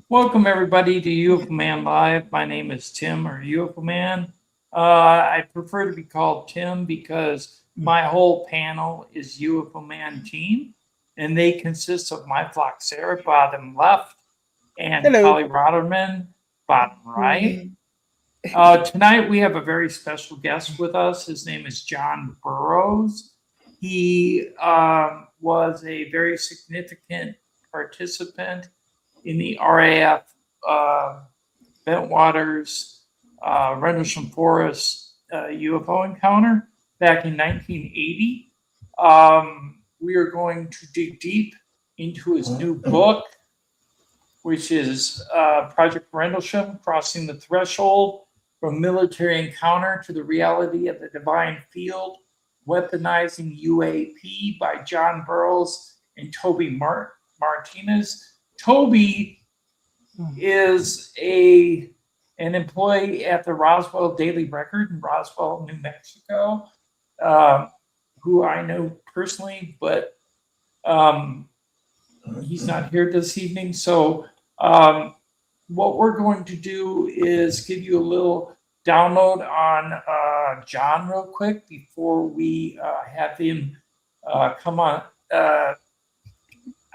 Welcome everybody to UFO Man Live. My name is Tim or UFO Man. I prefer to be called Tim because my whole panel is UFO Man team, and they consist of my flock Sarah, bottom left, and Hello. Polly Rotterman, bottom right. Mm. Tonight we have a very special guest with us. His name is John Burroughs. He was a very significant participant in the RAF Bentwaters Rendlesham Forest UFO encounter back in 1980. We are going to dig deep into his new book, which is Project Rendlesham, Crossing the Threshold from Military Encounter to the Reality of the Divine Field, Weaponizing UAP by John Burroughs and Toby Martinez. Toby is an employee at the Roswell Daily Record in Roswell, New Mexico, who I know personally, but he's not here this evening. So what we're going to do is give you a little download on John real quick before we have him come on.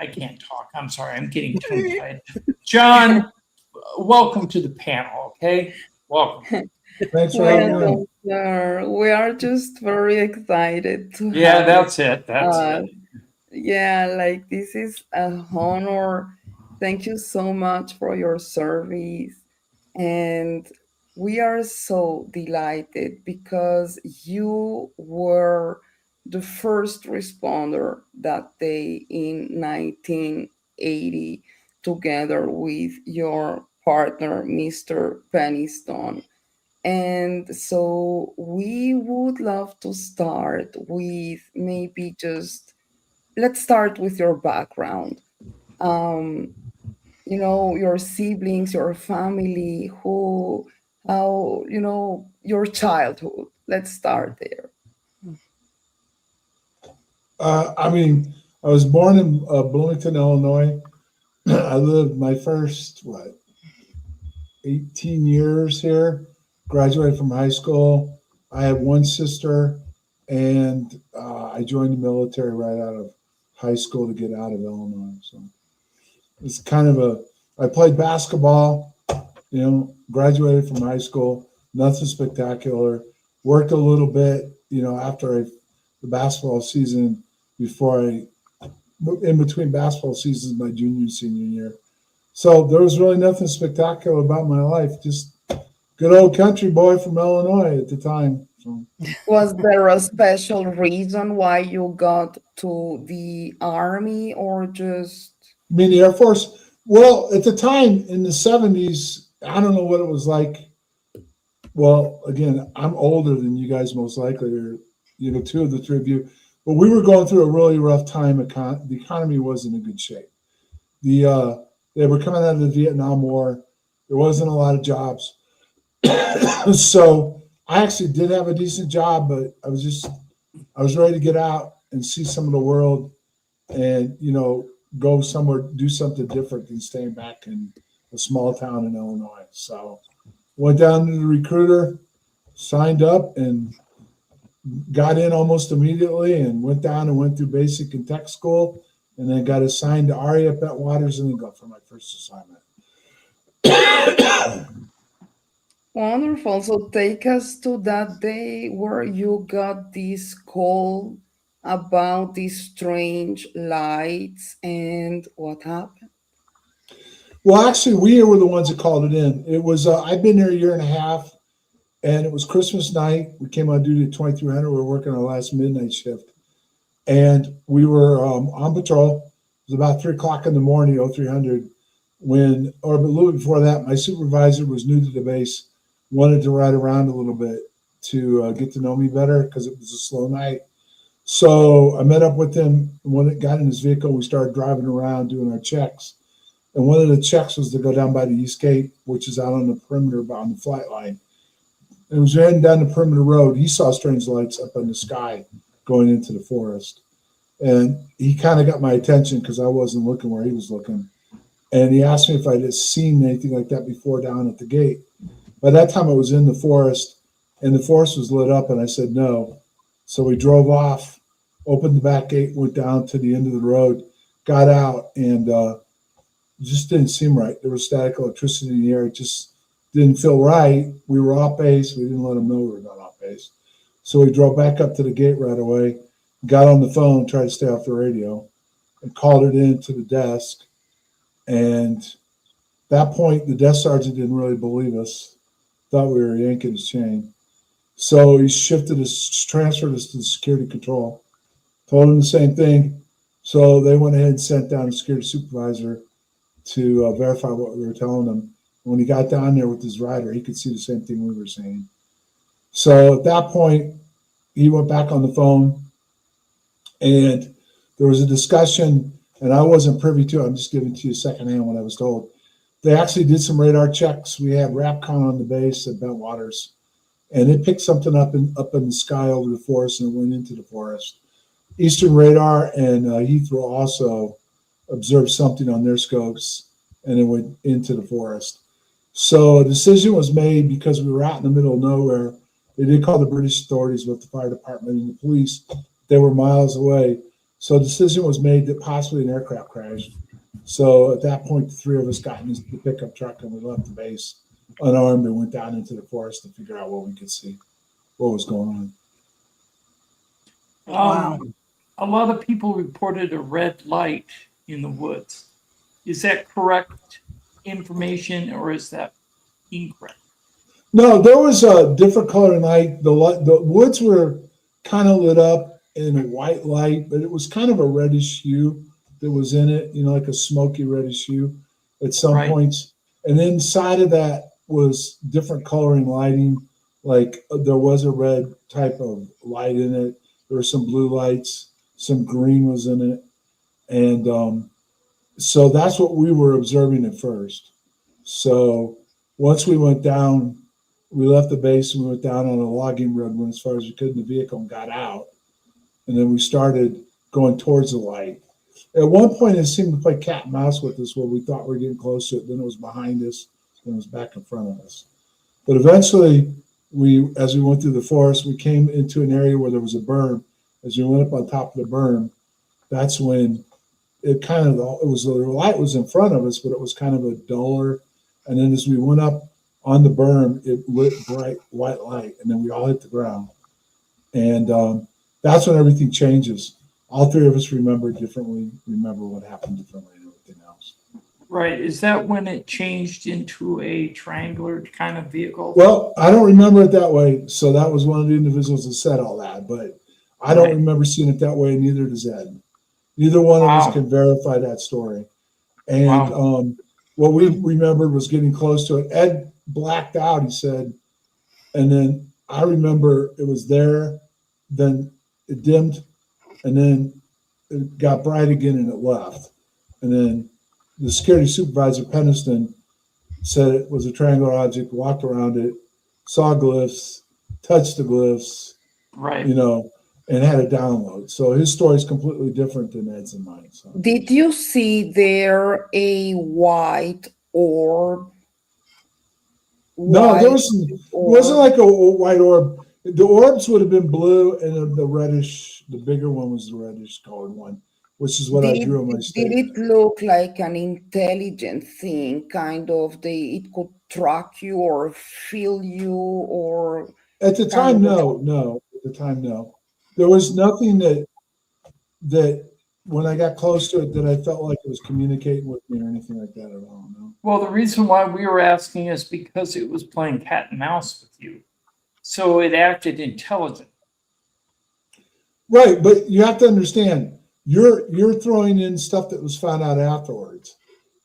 I can't talk. I'm sorry. I'm getting tongue tied. John, welcome to the panel. Okay, welcome. Thanks for having me on. Well, sir, we are just very excited to Yeah, have that's it. That's uh, it. yeah, like this is a honor. Thank you so much for your service. And we are so delighted because you were the first responder that day in 1980, together with your partner, Mr. Peniston. And so we would love to start with maybe just let's start with your background. Um, your siblings, your family, how, your childhood. Let's start there. I was born in Bloomington, Illinois. I lived my first, 18 years here. Graduated from high school. I have one sister, and I joined the military right out of high school to get out of Illinois. So it's kind of I played basketball, graduated from high school, nothing spectacular. Worked a little bit, after the basketball season before in between basketball seasons, my junior and senior year. So there was really nothing spectacular about my life. Just good old country boy from Illinois at the time. So, Was there a special reason why you got to the army or just I mean, the Air Force. Well, at the time in the '70s, I don't know what it was like. Well, again, I'm older than you guys most likely, or two of the three of you. But we were going through a really rough time. The economy wasn't in good shape. They were coming out of the Vietnam War. There wasn't a lot of jobs, so I actually did have a decent job, but I was ready to get out and see some of the world, and go somewhere, do something different than staying back in a small town in Illinois. So went down to the recruiter, signed up, and got in almost immediately, and went down and went through basic and tech school, and then got assigned to RAF Bentwaters and then got for my first assignment. wonderful? So take us to that day where you got this call about these strange lights and what happened. Well, actually, we were the ones that called it in. It was I've been there a year and a half, and it was Christmas night. We came on duty at 2300. We were working our last midnight shift, and we were on patrol. It was about 3 o'clock in the morning, 0300, or a little before that, my supervisor was new to the base, wanted to ride around a little bit to get to know me better because it was a slow night. So I met up with him. When it got in his vehicle, we started driving around doing our checks. And one of the checks was to go down by the East Gate, which is out on the perimeter on the flight line. And it was heading down the perimeter road. He saw strange lights up in the sky going into the forest. And he kind of got my attention because I wasn't looking where he was looking. And he asked me if I'd seen anything like that before down at the gate. By that time, I was in the forest, and the forest was lit up, and I said no. So we drove off, opened the back gate, went down to the end of the road, got out, and it just didn't seem right. There was static electricity in the air. It just didn't feel right. We were off base. We didn't let them know we were not off base. So we drove back up to the gate right away, got on the phone, tried to stay off the radio, and called it in to the desk. And at that point, the desk sergeant didn't really believe us, thought we were yanking his chain. So he transferred us to the security control, told him the same thing. So they went ahead and sent down a security supervisor to verify what we were telling him. When he got down there with his rider, he could see the same thing we were saying. So at that point, he went back on the phone, and there was a discussion, and I wasn't privy to it. I'm just giving to you secondhand what I was told. They actually did some radar checks. We had RAPCON on the base at Bentwaters, and it picked something up in the sky over the forest, and it went into the forest. Eastern Radar and Heathrow also observed something on their scopes, and it went into the forest. So a decision was made because we were out in the middle of nowhere. They did call the British authorities with the fire department and the police. They were miles away. So a decision was made that possibly an aircraft crashed. So at that point, the three of us got in the pickup truck and we left the base unarmed and went down into the forest to figure out what we could see, what was going on. Wow. A lot of people reported a red light in the woods. Is that correct information or is that incorrect? No, there was a different coloring light. The woods were kind of lit up in a white light, but it was kind of a reddish hue that was in it, like a smoky reddish hue at some points. And inside of that was different coloring lighting. Like there was a red type of light in it. There were some blue lights, some green was in it. And so that's what we were observing at first. So once we went down, we left the base and we went down on a logging road, went as far as we could in the vehicle and got out. And then we started going towards the light. At one point, it seemed to play cat and mouse with us where we thought we were getting close to it. Then it was behind us, then it was back in front of us. But eventually, as we went through the forest, we came into an area where there was a berm. As we went up on top of the berm, that's when the light was in front of us, but it was kind of a duller. And then as we went up on the berm, it lit bright white light, and then we all hit the ground. And that's when everything changes. All three of us remember differently, remember what happened differently and everything else. Right. Is that when it changed into a triangular kind of vehicle? Well, I don't remember it that way. So that was one of the individuals that said all that, but I don't remember seeing it that way, neither does Ed. Neither one of us can verify that story. And what we remembered was getting close to it. Ed blacked out, he said, and then I remember it was there, then it dimmed, and then it got bright again and it left. And then the security supervisor, Peniston, said it was a triangular object, walked around it, saw glyphs, touched the glyphs, and had a download. So his story is completely different than Ed's and mine. So. Did you see there a white orb? No, it wasn't like a white orb. The orbs would have been blue, and the bigger one was the reddish colored one, which is what I drew on my statement. Did it look like an intelligent thing, kind of? It could track you or feel you, or? At the time, no. At the time, no. There was nothing that when I got close to it that I felt like it was communicating with me or anything like that at all. No. Well, the reason why we were asking is because it was playing cat and mouse with you. So it acted intelligent. Right, but you have to understand, you're throwing in stuff that was found out afterwards.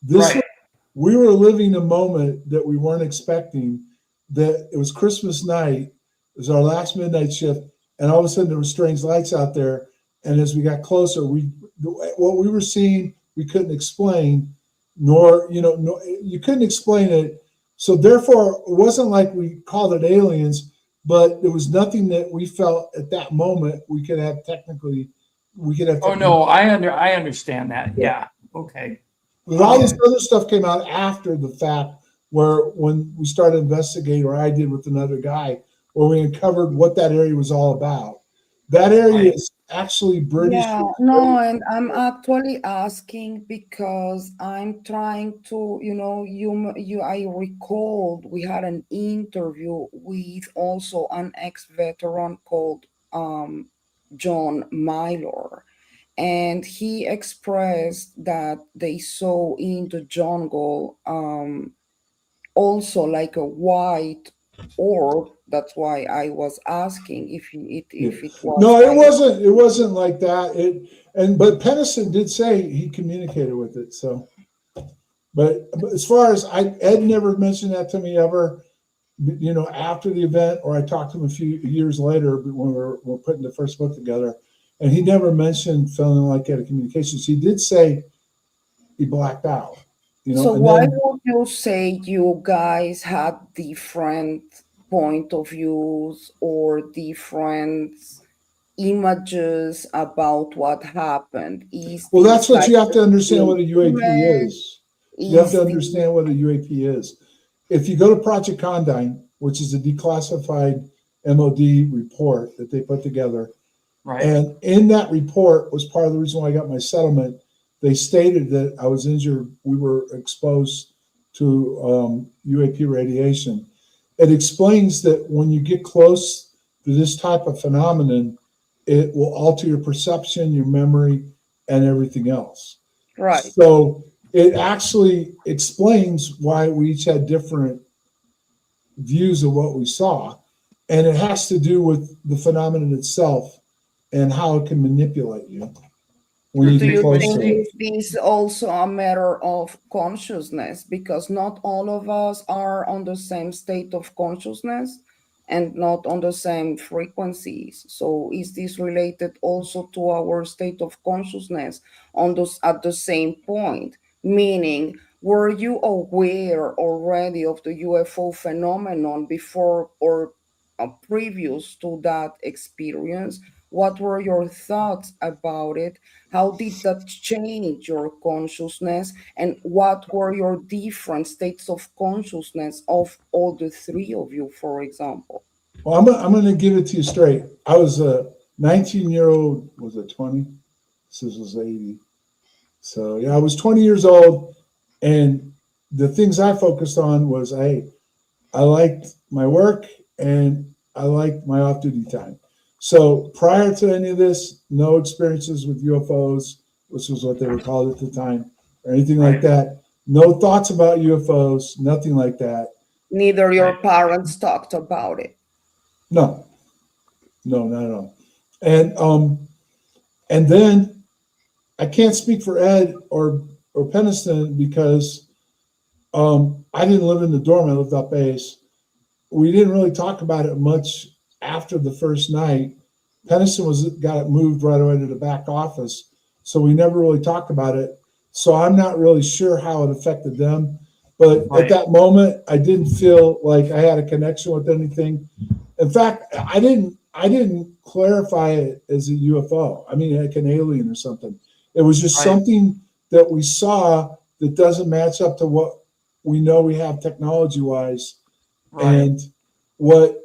We were living a moment that we weren't expecting, that it was Christmas night, it was our last midnight shift, and all of a sudden there were strange lights out there. And as we got closer, what we were seeing, we couldn't explain, you couldn't explain it. So therefore, it wasn't like we called it aliens, but there was nothing that we felt at that moment we could have. Oh no, I understand that. Yeah. Okay. But all this other stuff came out after the fact, where when we started investigating, or I did with another guy, where we uncovered what that area was all about. That area is actually British. Yeah, no, and I'm actually asking because I'm trying to, I recalled we had an interview with also an ex-veteran called John Mylor, and he expressed that they saw in the jungle also like a white orb. That's why I was asking if it was No, it kind of. wasn't. It wasn't like that. But Pennison did say he communicated with it. So, but as far as Ed never mentioned that to me ever. After the event, or I talked to him a few years later when we're putting the first book together, and he never mentioned feeling like he had a communications. He did say he blacked out. So and why then would you say you guys had different point of views or different images about what happened? Is well, that's this what like you have to the understand what a UAP instrument? is. You have to Is the understand what a UAP is. If you go to Project Condign, which is a declassified MOD report that they put together, Right. and in that report was part of the reason why I got my settlement. They stated that I was injured. We were exposed to UAP radiation. It explains that when you get close to this type of phenomenon, it will alter your perception, your memory, and everything else. right? So it actually explains why we each had different views of what we saw. And it has to do with the phenomenon itself and how it can manipulate you when you Do get you close think to it. is this also a matter of consciousness? Because not all of us are on the same state of consciousness and not on the same frequencies. So is this related also to our state of consciousness on those at the same point? Meaning, were you aware already of the UFO phenomenon before or previous to that experience? What were your thoughts about it? How did that change your consciousness? And what were your different states of consciousness of all the three of you, for example? Well, I'm going to give it to you straight. I was a 19-year-old, was it 20? This was 80. So, yeah, I was 20 years old. And the things I focused on was, I liked my work and I liked my off-duty time. So prior to any of this, no experiences with UFOs, which was what they were called at the time, or anything like that. No thoughts about UFOs, nothing like that. Neither your Right. parents talked about it. No, not at all. And then I can't speak for Ed or Peniston because I didn't live in the dorm. I lived up base. We didn't really talk about it much after the first night. Peniston got moved right away to the back office, so we never really talked about it. So I'm not really sure how it affected them. But at that moment, I didn't feel like I had a connection with anything. In fact, I didn't clarify it as a UFO. I mean, like an alien or something. It was just something that we saw that doesn't match up to what we know we have technology-wise. And what,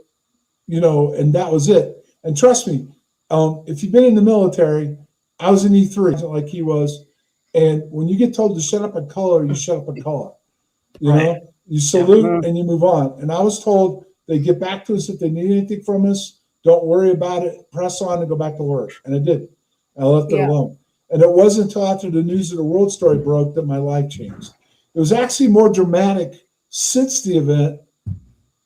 and that was it. And trust me, if you've been in the military, I was in E3 like he was. And when you get told to shut up and color, you shut up and color. You salute and you move on. And I was told they get back to us if they need anything from us. Don't worry about it. Press on and go back to work. And I did. I left it alone. And it wasn't until after the News of the World story broke that my life changed. It was actually more dramatic since the event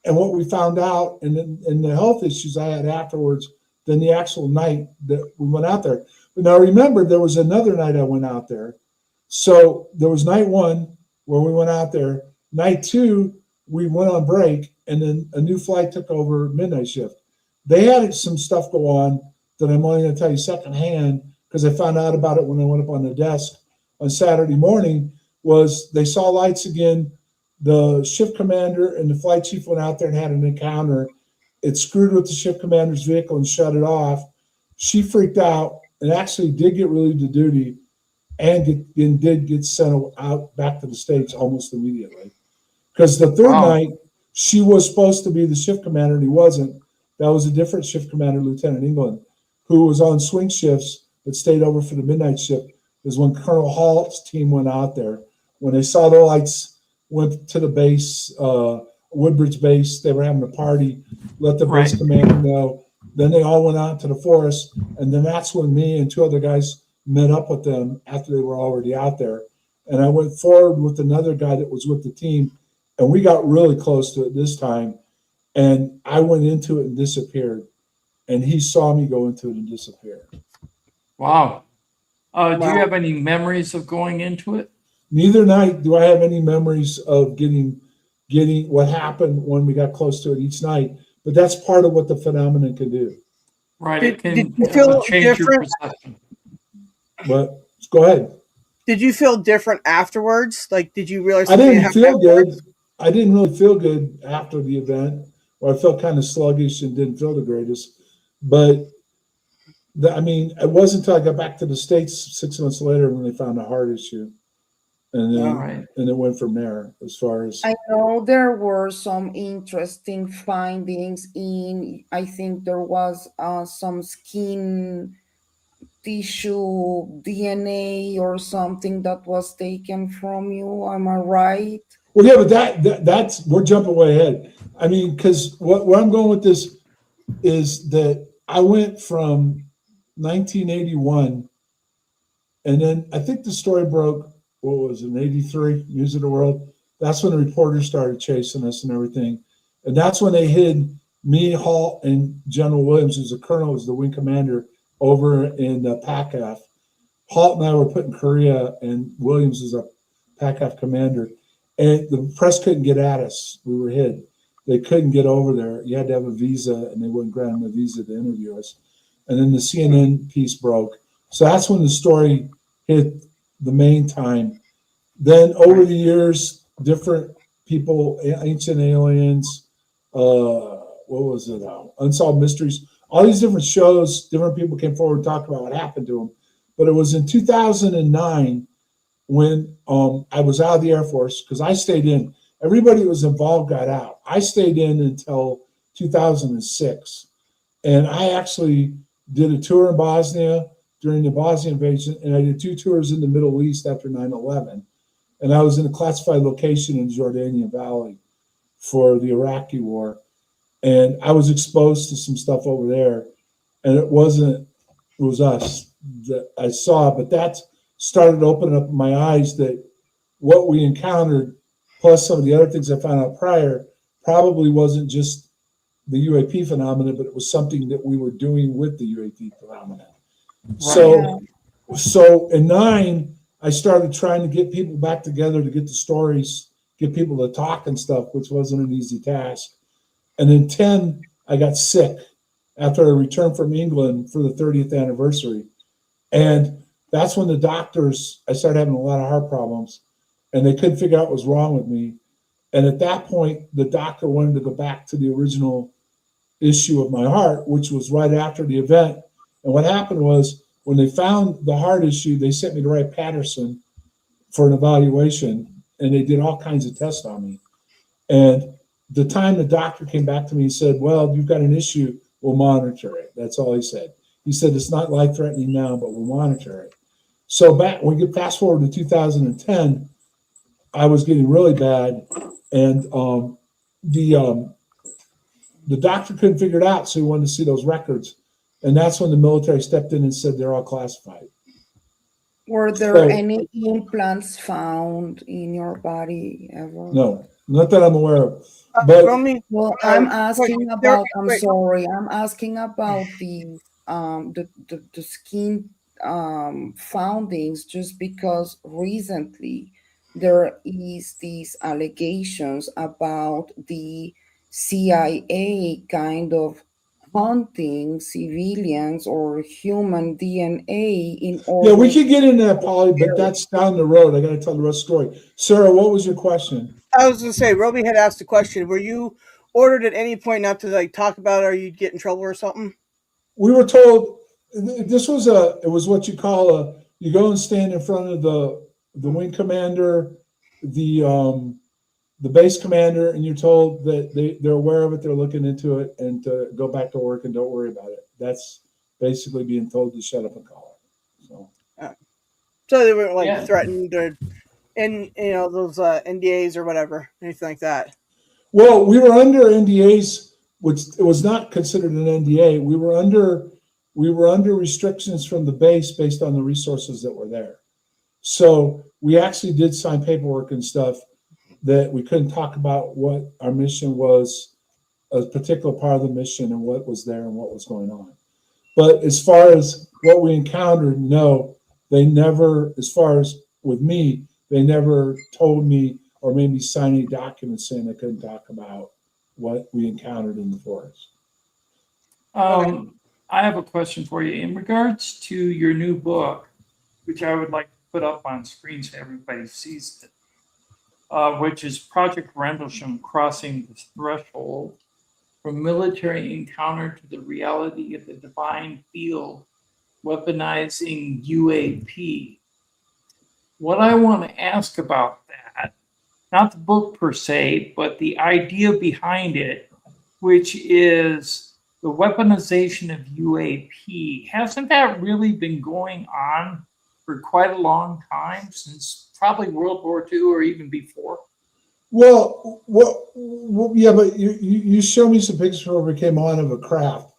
and what we found out and the health issues I had afterwards than the actual night that we went out there. But now remember, there was another night I went out there. So there was night one where we went out there. Night two, we went on break, and then a new flight took over midnight shift. They had some stuff go on that I'm only going to tell you secondhand because I found out about it when I went up on the desk on Saturday morning. Was they saw lights again. The shift commander and the flight chief went out there and had an encounter. It screwed with the shift commander's vehicle and shut it off. She freaked out and actually did get relieved of duty and did get sent out back to the States almost immediately. Because the third Wow. night, she was supposed to be the shift commander, and he wasn't. That was a different shift commander, Lieutenant England, who was on swing shifts but stayed over for the midnight shift. Is when Colonel Halt's team went out there. When they saw the lights, went to the base, Woodbridge base. They were having a party. Let the base Right. commander know. Then they all went out to the forest, and then that's when me and two other guys met up with them after they were already out there. And I went forward with another guy that was with the team, and we got really close to it this time. And I went into it and disappeared, and he saw me go into it and disappear. Wow. Do Wow. you have any memories of going into it? Neither night do I have any memories of getting what happened when we got close to it each night, but that's part of what the phenomenon can do. Right. Did It can you feel change your different? perception. But go ahead. Did you feel different afterwards? Like, did you realize I something didn't happened feel good. afterwards? I didn't really feel good after the event, or I felt kind of sluggish and didn't feel the greatest. But I mean, it wasn't until I got back to the States 6 months later when they found a heart issue, and then All right. and it went from there. As far as I know there were some interesting findings in, I think there was some skin tissue DNA or something that was taken from you. Am I right? well, yeah, but that's we're jumping way ahead. I mean, because where I'm going with this is that I went from 1981, and then I think the story broke. What was it, in '83? News of the World. That's when the reporters started chasing us and everything, and that's when they hid me, Halt, and General Williams, who's a colonel, was the wing commander over in PACAF. Halt and I were put in Korea, and Williams is a PACAF commander, and the press couldn't get at us. We were hid. They couldn't get over there. You had to have a visa, and they wouldn't grant them a visa to interview us. And then the CNN piece broke. So that's when the story hit the main time. Then over the years, different people, ancient aliens, what was it? Unsolved Mysteries. All these different shows, different people came forward and talked about what happened to them. But it was in 2009 when I was out of the Air Force, because I stayed in. Everybody that was involved got out. I stayed in until 2006. And I actually did a tour in Bosnia during the Bosnia invasion, and I did 2 tours in the Middle East after 9/11. And I was in a classified location in the Jordanian Valley for the Iraqi war. And I was exposed to some stuff over there. And it was us that I saw, but that started opening up my eyes that what we encountered, plus some of the other things I found out prior, probably wasn't just the UAP phenomenon, but it was something that we were doing with the UAP phenomenon. So, so in 9, I started trying to get people back together to get the stories, get people to talk and stuff, which wasn't an easy task. And in 10, I got sick after I returned from England for the 30th anniversary. And that's when the doctors, I started having a lot of heart problems, and they couldn't figure out what was wrong with me. And at that point, the doctor wanted to go back to the original issue of my heart, which was right after the event. And what happened was, when they found the heart issue, they sent me to Wright Patterson for an evaluation, and they did all kinds of tests on me. And the time the doctor came back to me and said, well, you've got an issue, we'll monitor it. That's all he said. He said, it's not life-threatening now, but we'll monitor it. So back when we get fast forward to 2010, I was getting really bad, and the doctor couldn't figure it out, so he wanted to see those records. And that's when the military stepped in and said they're all classified. Were there So- any implants found in your body ever? No, not that I'm aware of. But Romy, Well, I'm wait, asking there- about, I'm wait. sorry, I'm asking about the skin foundings, just because recently there is these allegations about the CIA kind of hunting civilians or human DNA in order. yeah, we could get into that, Polly, but that's down the road. I got to tell the rest of the story. Sarah, what was your question? I was going to say, Romy had asked a question. Were you ordered at any point not to like talk about it, or you'd get in trouble or something? We were told this was it was what you call you go and stand in front of the wing commander, the base commander, and you're told that they're aware of it, they're looking into it, and to go back to work and don't worry about it. That's basically being told to shut up and call it. So. So they weren't like Yeah. threatened or in those NDAs or whatever, anything like that. Well, we were under NDAs, which it was not considered an NDA. We were under restrictions from the base based on the resources that were there. So we actually did sign paperwork and stuff that we couldn't talk about what our mission was, a particular part of the mission and what was there and what was going on. But as far as what we encountered, no, they never, as far as with me, they never told me or made me sign any documents saying I couldn't talk about what we encountered in the forest. I have a question for you in regards to your new book, which I would like to put up on screen so everybody sees it, which is Project Rendlesham: Crossing the Threshold from Military Encounter to the Reality of the Divine Field, Weaponizing UAP. What I want to ask about that, not the book per se, but the idea behind it, which is the weaponization of UAP. Hasn't that really been going on for quite a long time, since probably World War II or even before? Well, yeah, but you show me some pictures where we came on of a craft.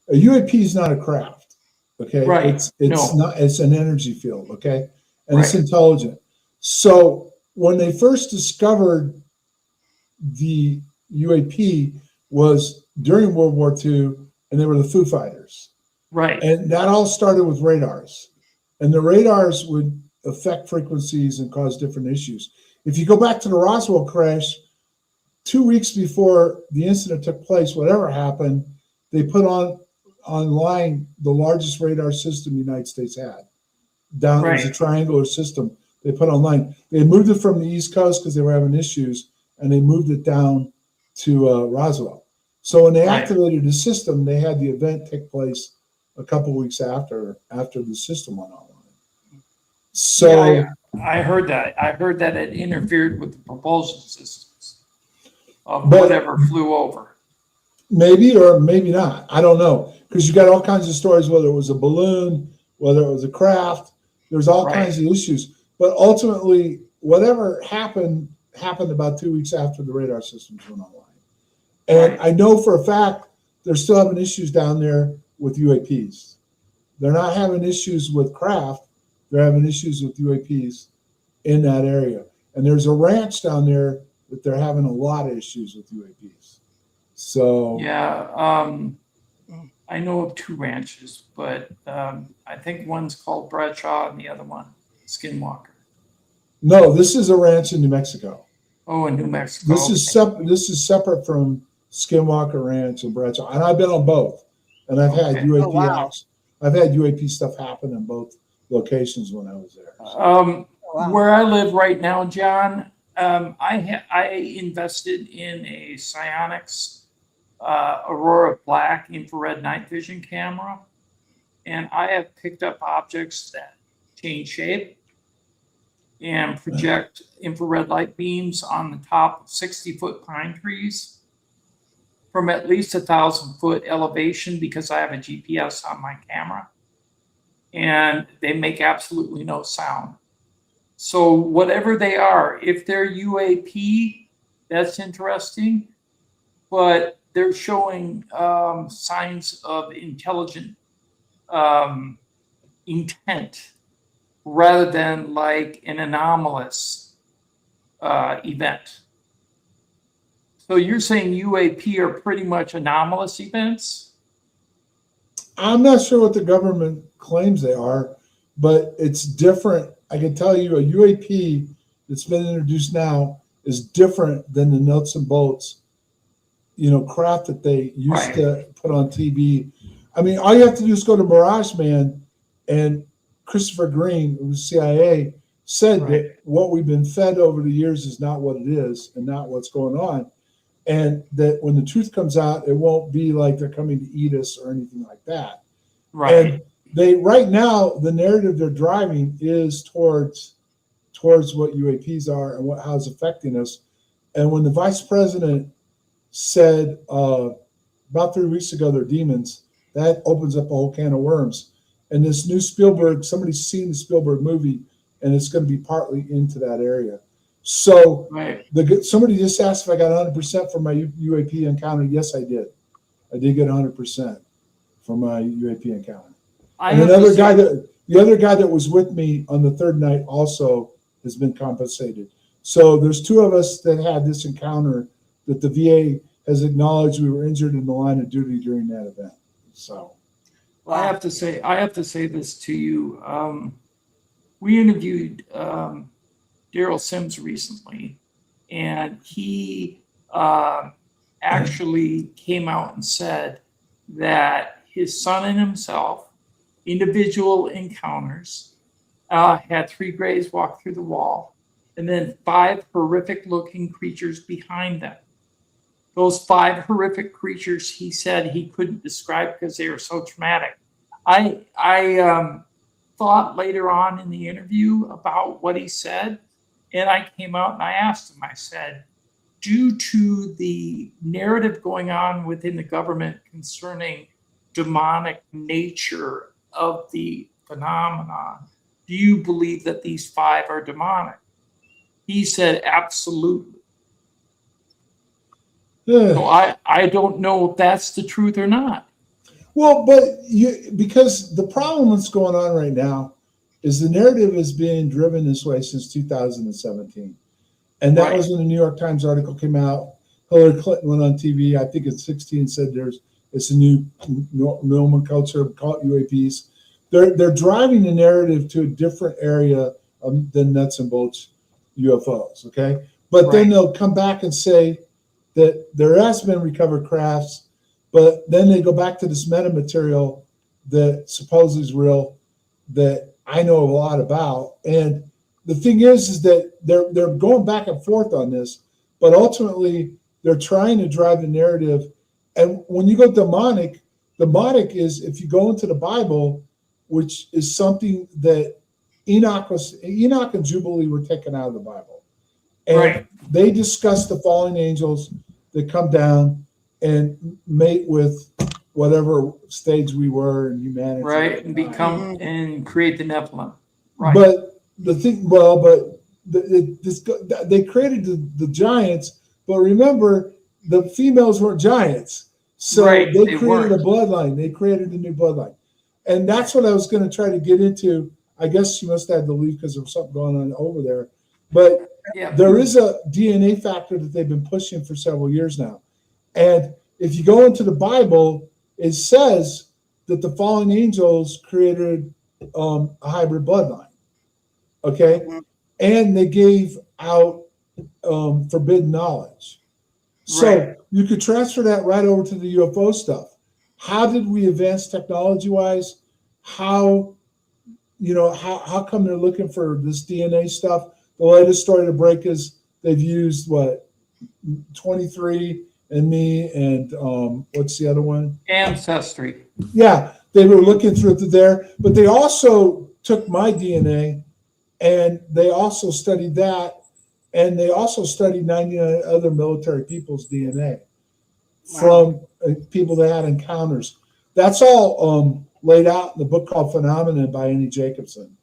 A UAP is not a craft, okay? Right. It's No. not. It's an energy field, okay? And it's Right. intelligent. So when they first discovered the UAP was during World War II, and they were the Foo Fighters. Right. And that all started with radars. And the radars would affect frequencies and cause different issues. If you go back to the Roswell crash, 2 weeks before the incident took place, whatever happened, they put online the largest radar system the United States had. Down, it was a Right. triangular system they put online. They moved it from the East Coast because they were having issues, and they moved it down to Roswell. So when they Right. activated the system, they had the event take place a couple weeks after the system went online. So Yeah, I heard that. I heard that it interfered with the propulsion systems of But- whatever flew over. maybe or maybe not. I don't know, because you got all kinds of stories, whether it was a balloon, whether it was a craft. There's all Right. kinds of issues. But ultimately, whatever happened about 2 weeks after the radar systems went online. And Right. I know for a fact they're still having issues down there with UAPs. They're not having issues with craft. They're having issues with UAPs in that area. And there's a ranch down there that they're having a lot of issues with UAPs. So Yeah, I know of 2 ranches, but I think one's called Bradshaw and the other one Skinwalker. no, this is a ranch in New Mexico. Oh, in New Mexico. This is separate from Skinwalker Ranch and Bradshaw, and I've been on both. And I've had Okay. UAP Oh, wow. acts. I've had UAP stuff happen in both locations when I was there. Wow. Where I live right now, John, I invested in a Psionics Aurora Black infrared night vision camera, and I have picked up objects that change shape and project infrared light beams on the top of 60-foot pine trees from at least 1,000-foot elevation, because I have a GPS on my camera, and they make absolutely no sound. So whatever they are, if they're UAP, that's interesting, but they're showing signs of intelligent intent rather than like an anomalous event. So you're saying UAP are pretty much anomalous events? I'm not sure what the government claims they are, but it's different. I can tell you a UAP that's been introduced now is different than the nuts and bolts, craft that they used Right. to put on TV. I mean, all you have to do is go to Mirage Man, and Christopher Green, who was CIA, said Right. that what we've been fed over the years is not what it is and not what's going on. And that when the truth comes out, it won't be like they're coming to eat us or anything like that. Right. And they right now the narrative they're driving is towards what UAPs are and how it's affecting us. And when the vice president said about 3 weeks ago they're demons, that opens up a whole can of worms. And this new Spielberg, somebody's seen the Spielberg movie, and it's going to be partly into that area. So Right. somebody just asked if I got 100% for my UAP encounter. Yes, I did. I did get 100% for my UAP encounter. And the other guy that was with me on the third night also has been compensated. So there's 2 of us that had this encounter that the VA has acknowledged we were injured in the line of duty during that event. So I have to say this to you. We interviewed Daryl Sims recently, and he actually came out and said that his son and himself, individual encounters, had 3 grays walk through the wall, and then 5 horrific-looking creatures behind them. Those 5 horrific creatures, he said he couldn't describe because they were so traumatic. I thought later on in the interview about what he said, and I came out and I asked him, I said, due to the narrative going on within the government concerning demonic nature of the phenomenon, do you believe that these 5 are demonic? He said, absolutely. So I don't know if that's the truth or not. Well, but because the problem that's going on right now is the narrative is being driven this way since 2017. And that was when the New York Times article came out. Hillary Clinton went on TV, I think it's 16, said it's a new nomenclature, call it UAPs. They're driving the narrative to a different area than nuts and bolts UFOs, okay? But then they'll come back and say that there has been recovered crafts, but then they go back to this metamaterial that supposedly is real, that I know a lot about. And the thing is that they're going back and forth on this, but ultimately they're trying to drive the narrative. And when you go demonic is if you go into the Bible, which is something that Enoch and Jubilee were taken out of the Bible. And they discuss the fallen angels that come down and mate with whatever stage we were in humanity. Right, and become and create the Nephilim. Right. But the thing, they created the giants, but remember, the females weren't giants. So they created a bloodline. They created a new bloodline. And that's what I was going to try to get into. I guess she must have had to leave because there was something going on over there. But there is a DNA factor that they've been pushing for several years now. And if you go into the Bible, it says that the fallen angels created a hybrid bloodline. Okay? And they gave out forbidden knowledge. So you could transfer that right over to the UFO stuff. How did we advance technology-wise? How come they're looking for this DNA stuff? The latest story to break is they've used 23 and me and what's the other one? Ancestry. Yeah, they were looking through it there, but they also took my DNA and they also studied that, and they also studied 99 other military people's DNA from people that had encounters. That's all laid out in the book called Phenomenon by Annie Jacobson,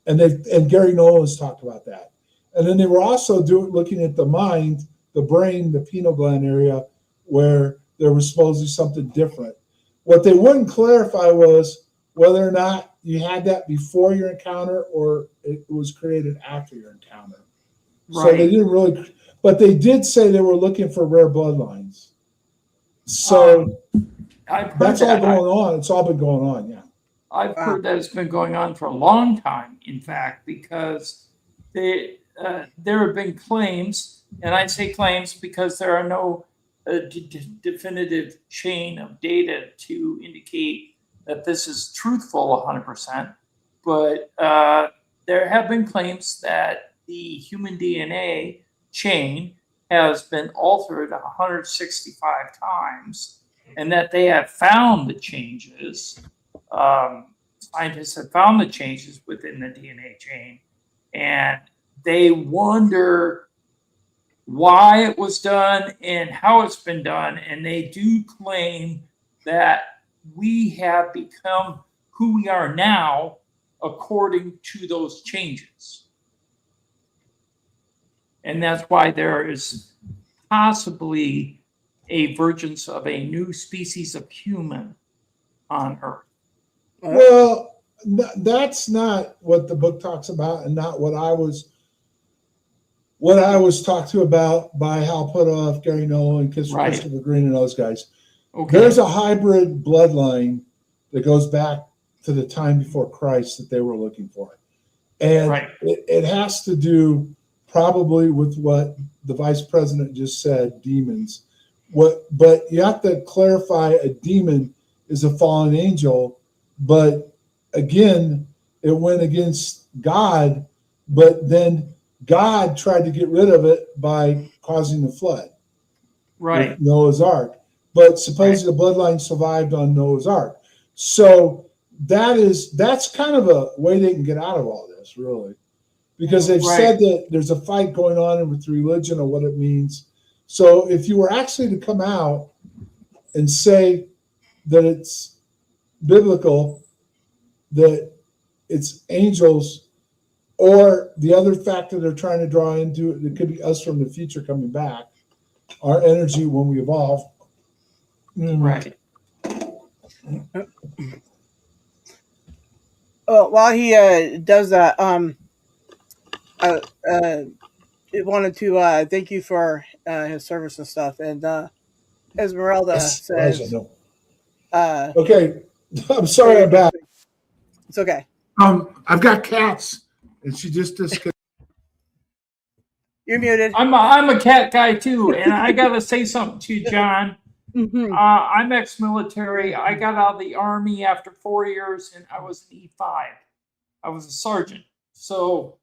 and Gary Nolan's talked about that. And then they were also looking at the mind, the brain, the pineal gland area, where there was supposedly something different. What they wouldn't clarify was whether or not you had that before your encounter or it was created after your encounter. So they didn't really, but they did say they were looking for rare bloodlines. So that's all going on. It's all been going on, yeah. I've heard that it's been going on for a long time, in fact, because there have been claims, and I say claims because there are no definitive chain of data to indicate that this is truthful 100%, but there have been claims that the human DNA chain has been altered 165 times and that they have found the changes. scientists have found the changes within the DNA chain, and they wonder why it was done and how it's been done. And they do claim that we have become who we are now according to those changes. And that's why there is possibly a vergence of a new species of human on Earth. Well, that's not what the book talks about, and not what I was talked to about by Hal Puthoff, Gary Nolan, Christopher Green, and those guys. Okay. There's a hybrid bloodline that goes back to the time before Christ that they were looking for, and it has to do probably with what the vice president just said, demons. But you have to clarify, a demon is a fallen angel, but again, it went against God, but then God tried to get rid of it by causing the flood. Right. Noah's Ark. But supposedly the bloodline survived on Noah's Ark. So that's kind of a way they can get out of all this, really. Because they've said that there's a fight going on with religion or what it means. So if you were actually to come out and say that it's biblical, that it's angels, or the other factor they're trying to draw into it could be us from the future coming back, our energy when we evolve. Right. Oh, while he does that, I wanted to thank you for his service and stuff. And Esmeralda says, okay, I'm sorry about it. It's okay. I've got cats, and she just disconnected. You're muted. I'm a cat guy too, and I gotta say something to you, John. Mm-hmm. I'm ex-military. I got out of the Army after 4 years, and I was an E5. I was a sergeant. So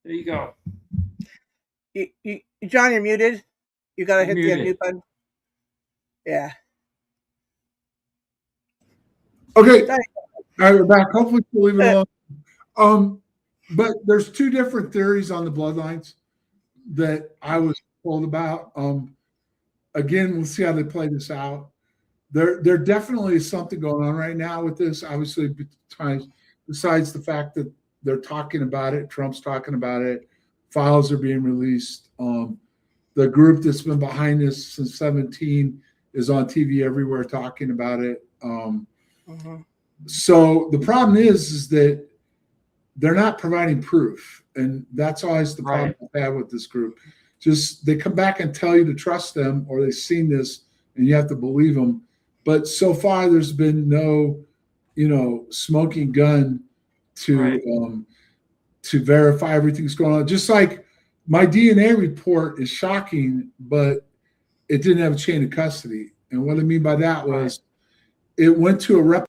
there you go. John, you're muted. You gotta hit the Muted. mute button. Yeah. Okay. All right, we're back. Hopefully we'll leave it alone. But there's two different theories on the bloodlines that I was told about. Again, we'll see how they play this out. There definitely is something going on right now with this. Obviously, besides the fact that they're talking about it, Trump's talking about it, files are being released. The group that's been behind this since 2017 is on TV everywhere talking about it. So the problem is that they're not providing proof, and that's always the problem I have with this group. Just they come back and tell you to trust them, or they've seen this and you have to believe them. But so far, there's been no, smoking gun to verify everything's going on. Just like my DNA report is shocking, but it didn't have a chain of custody. And what I mean by that was it went to a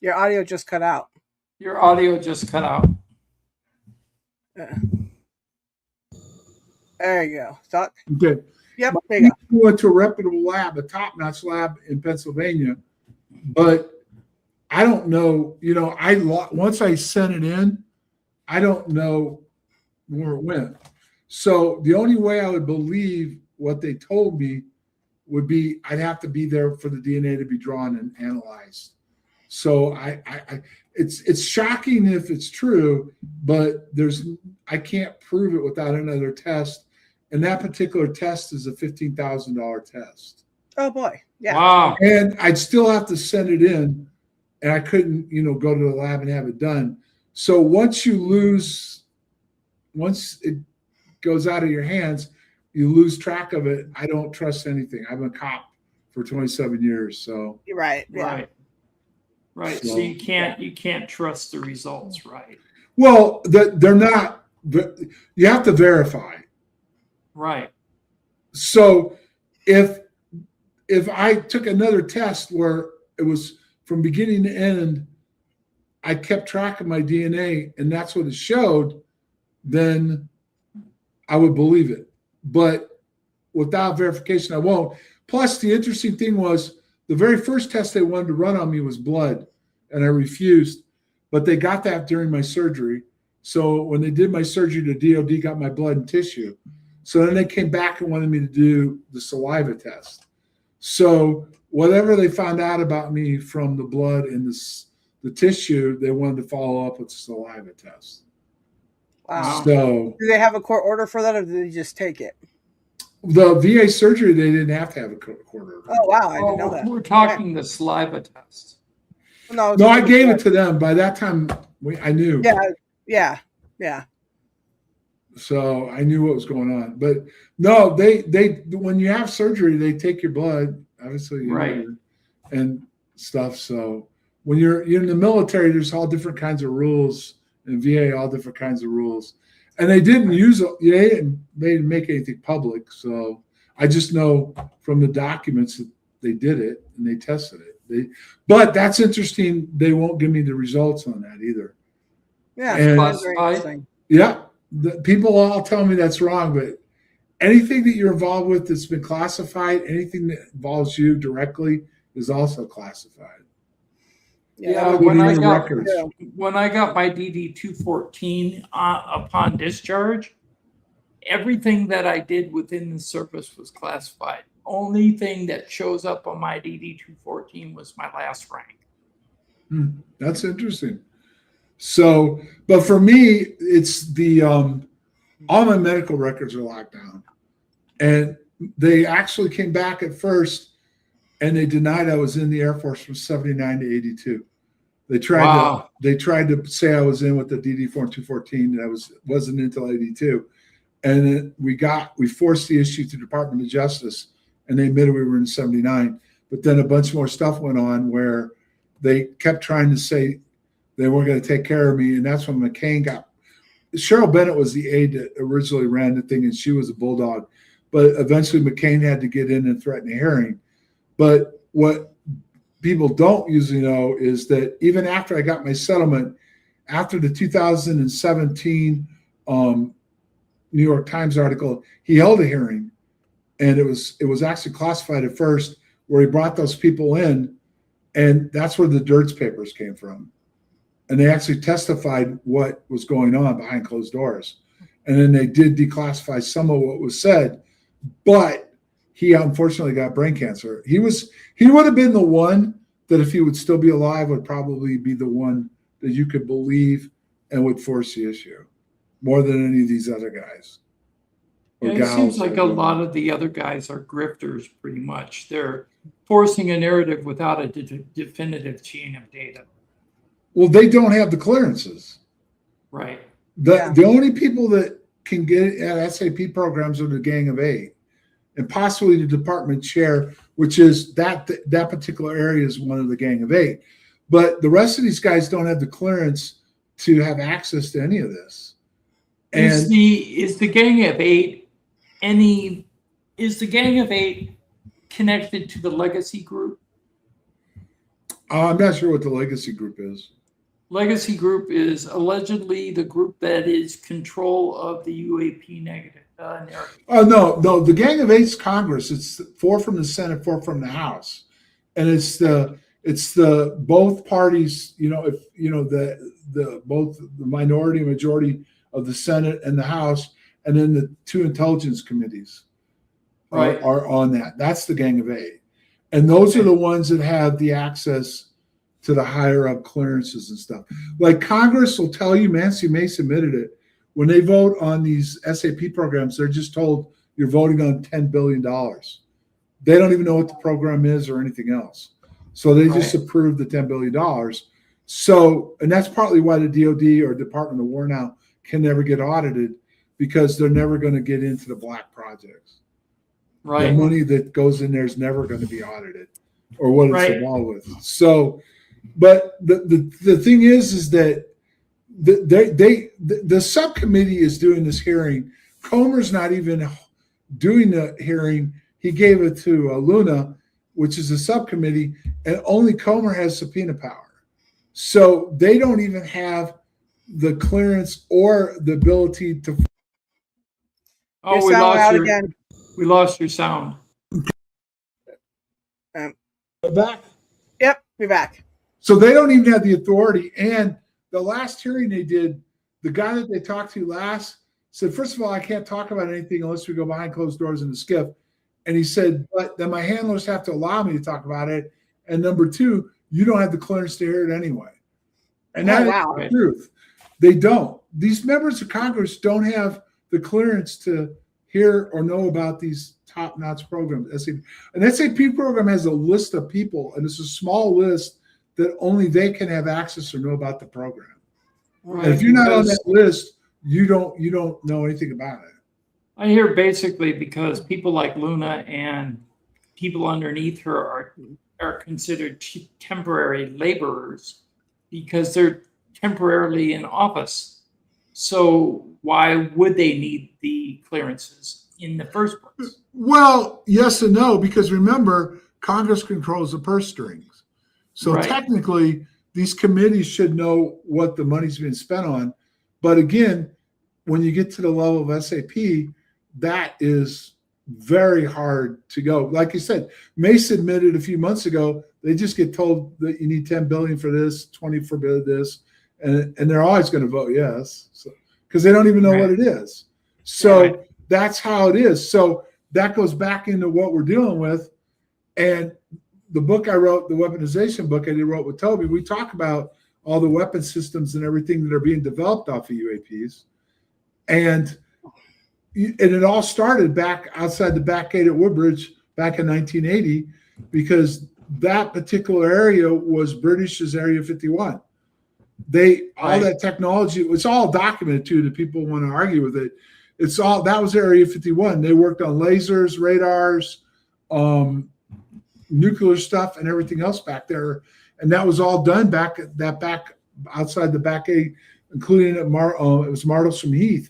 Your audio just cut out. Your audio just cut out. There you go. Talk. Okay. Yep. There you go. We went to a reputable lab, a top-notch lab in Pennsylvania, but I don't know. Once I sent it in, I don't know where it went. So the only way I would believe what they told me would be I'd have to be there for the DNA to be drawn and analyzed. So it's shocking if it's true, but I can't prove it without another test. And that particular test is a $15,000 test. Oh boy. Yeah. Wow. And I'd still have to send it in, and I couldn't, go to the lab and have it done. So once it goes out of your hands, you lose track of it. I don't trust anything. I'm a cop for 27 years. So You're right. Yeah. Right. So you can't trust the results, right? Well, they're not. You have to verify. Right. So if I took another test where it was from beginning to end, I kept track of my DNA and that's what it showed, then I would believe it. But without verification, I won't. Plus, the interesting thing was the very first test they wanted to run on me was blood. and I refused. But they got that during my surgery. So when they did my surgery, the DOD got my blood and tissue. So then they came back and wanted me to do the saliva test. So whatever they found out about me from the blood and the tissue, they wanted to follow up with the saliva test. Wow. So do they have a court order for that, or do they just take it? the VA surgery, they didn't have to have a court order. Oh wow, I didn't know that. We're talking the saliva test. No, No, I gave it to them. By that time, I knew. Yeah. So I knew what was going on. But no, they when you have surgery, they take your blood, obviously, Right, and stuff. So when you're in the military, there's all different kinds of rules, and VA all different kinds of rules. And they didn't they didn't make anything public. So I just know from the documents that they did it and they tested it. But that's interesting. They won't give me the results on that either. Yeah, And- that's very interesting. Yeah, people all tell me that's wrong, but anything that you're involved with that's been classified, anything that involves you directly is also classified. Yeah, Including when I the got- records. when I got my DD 214 upon discharge, everything that I did within the service was classified. Only thing that shows up on my DD 214 was my last rank. That's interesting. So, but for me, it's the all my medical records are locked down, and they actually came back at first, and they denied I was in the Air Force from '79 to '82. They tried to say I was in with the DD 214, and I wasn't until '82, and then we forced the issue to the Department of Justice, and they admitted we were in '79. But then a bunch more stuff went on where they kept trying to say they weren't going to take care of me, and that's when McCain got. Cheryl Bennett was the aide that originally ran the thing, and she was a bulldog. But eventually McCain had to get in and threaten a hearing. But what people don't usually know is that even after I got my settlement, after the 2017 New York Times article, he held a hearing, and it was actually classified at first, where he brought those people in, and that's where the Dirts papers came from. And they actually testified what was going on behind closed doors. And then they did declassify some of what was said, but he unfortunately got brain cancer. He would have been the one that, if he would still be alive, would probably be the one that you could believe and would force the issue more than any of these other guys. Or Yeah, it gals seems like or a lot of the other guys are grifters, pretty much. They're forcing a narrative without a definitive chain of data. Well, they don't have the clearances. Right. The only people that can get at SAP programs are the Gang of Eight, and possibly the department chair, which is that particular area is one of the Gang of Eight. But the rest of these guys don't have the clearance to have access to any of this. Is the Gang of Eight connected to the Legacy Group? I'm not sure what the Legacy Group is. Legacy Group is allegedly the group that is control of the UAP narrative. Oh no, the Gang of Eight's Congress. It's 4 from the Senate, 4 from the House, and it's the both parties. The both the minority and majority of the Senate and the House, and then the 2 intelligence committees are on that. That's the Gang of Eight, and those are the ones that have the access to the higher up clearances and stuff. Like Congress will tell you, Nancy Mace admitted it, when they vote on these SAP programs, they're just told you're voting on $10 billion. They don't even know what the program is or anything else. So they just approved the $10 billion. So, and that's partly why the DOD or Department of War now can never get audited, because they're never going to get into the black projects. Right. The money that goes in there is never going to be audited, or what it's involved with. So, but the thing is that the subcommittee is doing this hearing. Comer's not even doing the hearing. He gave it to Luna, which is a subcommittee, and only Comer has subpoena power. So they don't even have the clearance or the ability to. Oh, we lost your sound. Back. Yep, we're back. So they don't even have the authority. And the last hearing they did, the guy that they talked to last said, first of all, I can't talk about anything unless we go behind closed doors in the skiff. And he said, but then my handlers have to allow me to talk about it. And number two, you don't have the clearance to hear it anyway. And that is the truth. They don't. These members of Congress don't have the clearance to hear or know about these top-notch programs. An SAP program has a list of people, and it's a small list that only they can have access or know about the program. Right, and if you're not on that list, you don't know anything about it. I hear basically because people like Luna and people underneath her are considered temporary laborers because they're temporarily in office. So why would they need the clearances in the first place? Well, yes and no, because remember, Congress controls the purse strings. So technically, these committees should know what the money's being spent on. But again, when you get to the level of SAP, that is very hard to go. Like you said, Mace admitted a few months ago, they just get told that you need 10 billion for this, 20 for this, and they're always going to vote yes, because they don't even know what it is. So that's how it is. So that goes back into what we're dealing with. And the book I wrote, the weaponization book I wrote with Toby, we talk about all the weapon systems and everything that are being developed off of UAPs. And it all started back outside the back gate at Woodbridge back in 1980, because that particular area was British's Area 51. All that technology, it's all documented too, that people want to argue with it. It's all, that was Area 51. They worked on lasers, radars, nuclear stuff and everything else back there. And that was all done back outside the back gate, including at it was Martlesham Heath.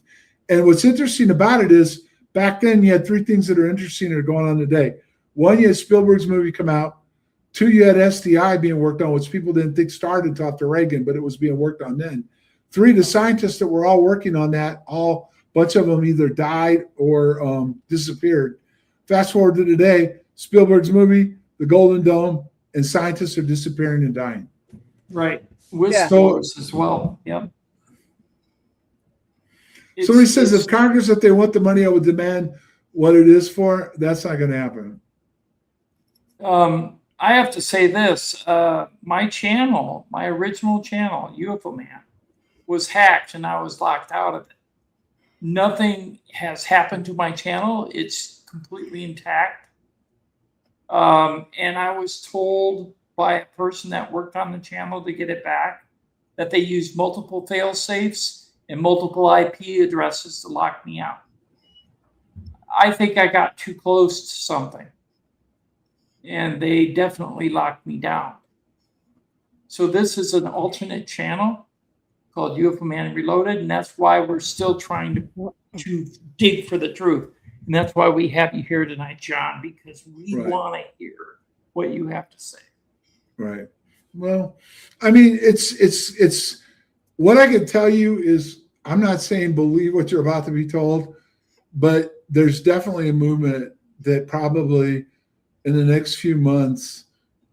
And what's interesting about it is back then you had three things that are interesting that are going on today. One, you had Spielberg's movie come out. Two, you had SDI being worked on, which people didn't think started until after Reagan, but it was being worked on then. Three, the scientists that were all working on that, a bunch of them either died or disappeared. Fast forward to today, Spielberg's movie, The Golden Dome, and scientists are disappearing and dying. Right. Whistleblowers as well. Yep. Somebody says if Congress, if they want the money, I would demand what it is for. That's not going to happen. I have to say this. My channel, my original channel, UFO Man, was hacked and I was locked out of it. Nothing has happened to my channel. It's completely intact. And I was told by a person that worked on the channel to get it back that they used multiple fail safes and multiple IP addresses to lock me out. I think I got too close to something, and they definitely locked me down. So this is an alternate channel called UFO Man Reloaded, and that's why we're still trying to dig for the truth. And that's why we have you here tonight, John, because we want to hear what you have to say. Right. Well, I mean, it's what I can tell you is, I'm not saying believe what you're about to be told, but there's definitely a movement that probably in the next few months,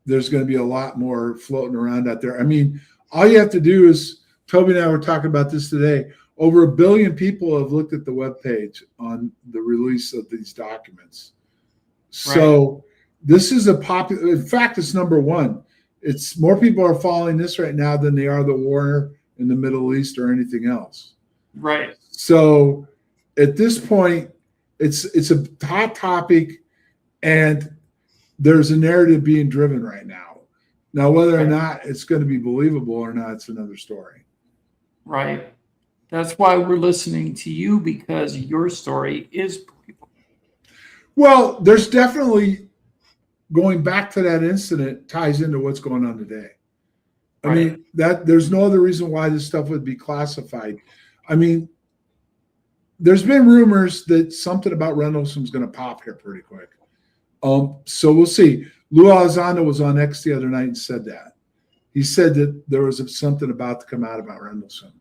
there's going to be a lot more floating around out there. I mean, all you have to do is, Toby and I were talking about this today, over 1 billion people have looked at the webpage on the release of these documents. So this is a popular, in fact, it's number one. It's more people are following this right now than they are the war in the Middle East or anything else. Right. So at this point, it's a hot topic, and there's a narrative being driven right now. Now, whether or not it's going to be believable or not, it's another story. Right. That's why we're listening to you, because your story is believable. Well, there's definitely, going back to that incident ties into what's going on today. I mean, that there's no other reason why this stuff would be classified. I mean, there's been rumors that something about Rendlesham is going to pop here pretty quick. So we'll see. Lou Elizondo was on X the other night and said that. He said that there was something about to come out about Rendlesham.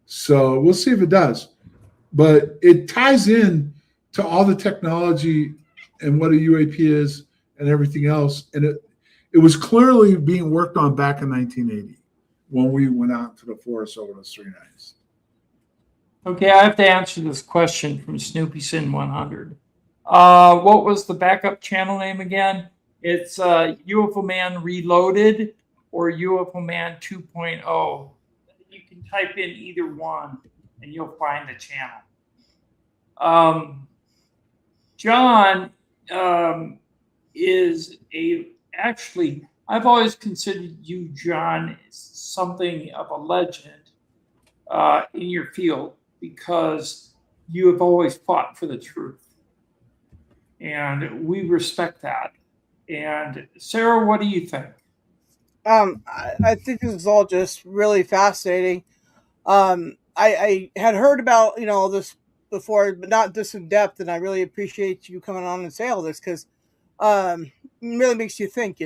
So we'll see if it does. But it ties in to all the technology and what a UAP is and everything else. And it it was clearly being worked on back in 1980 when we went out to the forest over those 3 nights. Okay, I have to answer this question from Snoopy Sin 100. What was the backup channel name again? It's UFO Man Reloaded or UFO Man 2.0. You can type in either one and you'll find the channel. John is actually, I've always considered you, John, something of a legend in your field because you have always fought for the truth. And we respect that. And Sarah, what do you think? I think this is all just really fascinating. I had heard about this before, but not this in depth, and I really appreciate you coming on and say all this because it really makes you think.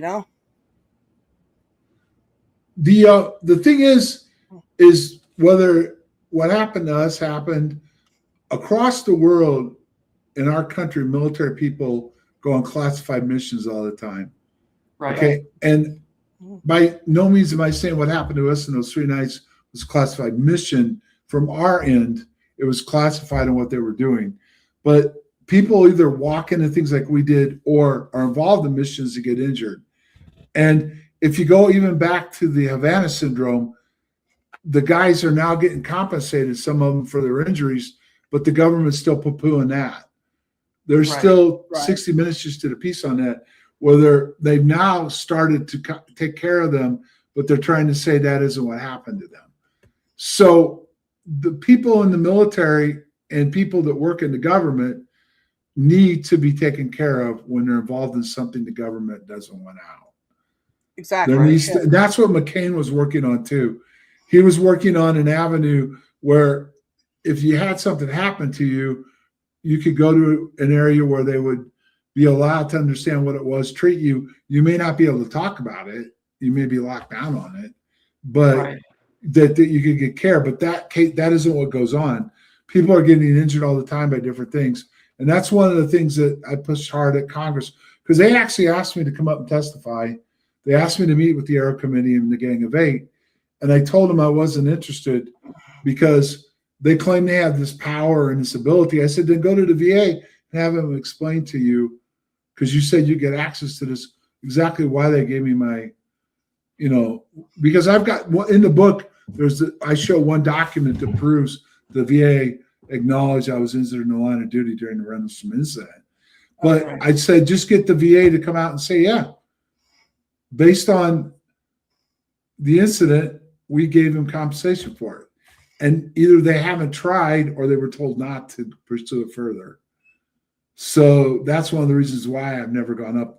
The thing is whether what happened to us happened across the world. In our country, military people go on classified missions all the time. Right. Okay. And by no means am I saying what happened to us in those 3 nights was classified mission. From our end, it was classified on what they were doing. But people either walk into things like we did or are involved in missions to get injured. And if you go even back to the Havana syndrome, the guys are now getting compensated, some of them for their injuries, but the government's still poo-pooing that. There's still 60 Minutes just did a piece on that, where they've now started to take care of them, but they're trying to say that isn't what happened to them. So the people in the military and people that work in the government need to be taken care of when they're involved in something the government doesn't want out. Exactly. That's what McCain was working on too. He was working on an avenue where if you had something happen to you, you could go to an area where they would be allowed to understand what it was, treat you. You may not be able to talk about it. You may be locked down on it, but that you could get care. But that isn't what goes on. People are getting injured all the time by different things. And that's one of the things that I pushed hard at Congress, because they actually asked me to come up and testify. They asked me to meet with the Aero Committee and the Gang of Eight. And I told them I wasn't interested because they claim they have this power and this ability. I said, then go to the VA and have them explain to you, because you said you get access to this, exactly why they gave me my, because I've got in the book, I show one document that proves the VA acknowledged I was injured in the line of duty during the Rendlesham incident. But I'd say just get the VA to come out and say, yeah, based on the incident, we gave him compensation for it. And either they haven't tried or they were told not to pursue it further. So that's one of the reasons why I've never gone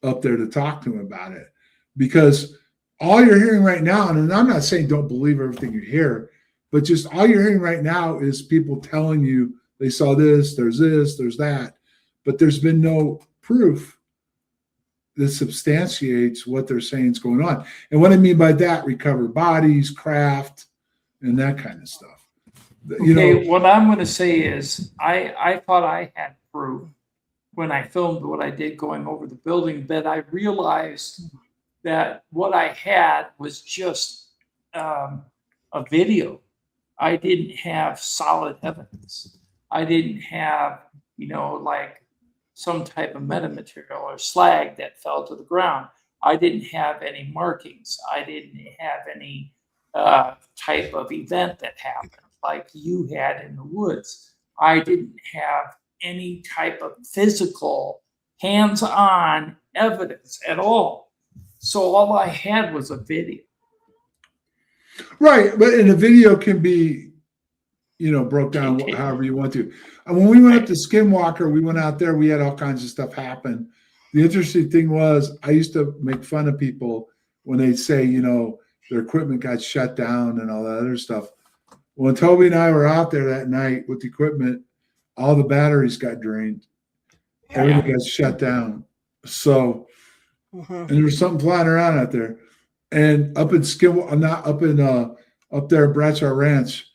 up there to talk to him about it. Because all you're hearing right now, and I'm not saying don't believe everything you hear, but just all you're hearing right now is people telling you they saw this, there's that. But there's been no proof that substantiates what they're saying is going on. And what I mean by that, recovered bodies, craft, and that kind of stuff. What I'm going to say is I thought I had proof when I filmed what I did going over the building, but I realized that what I had was just a video. I didn't have solid evidence. I didn't have, like some type of metamaterial or slag that fell to the ground. I didn't have any markings. I didn't have any type of event that happened like you had in the woods. I didn't have any type of physical hands-on evidence at all. So all I had was a video. Right, but in a video can be, broke down however you want to. And when we went up to Skinwalker, we went out there, we had all kinds of stuff happen. The interesting thing was I used to make fun of people when they say, their equipment got shut down and all that other stuff. When Toby and I were out there that night with the equipment, all the batteries got drained. Everything got shut down. So, and there was something flying around out there. And up in up there at Bradshaw Ranch,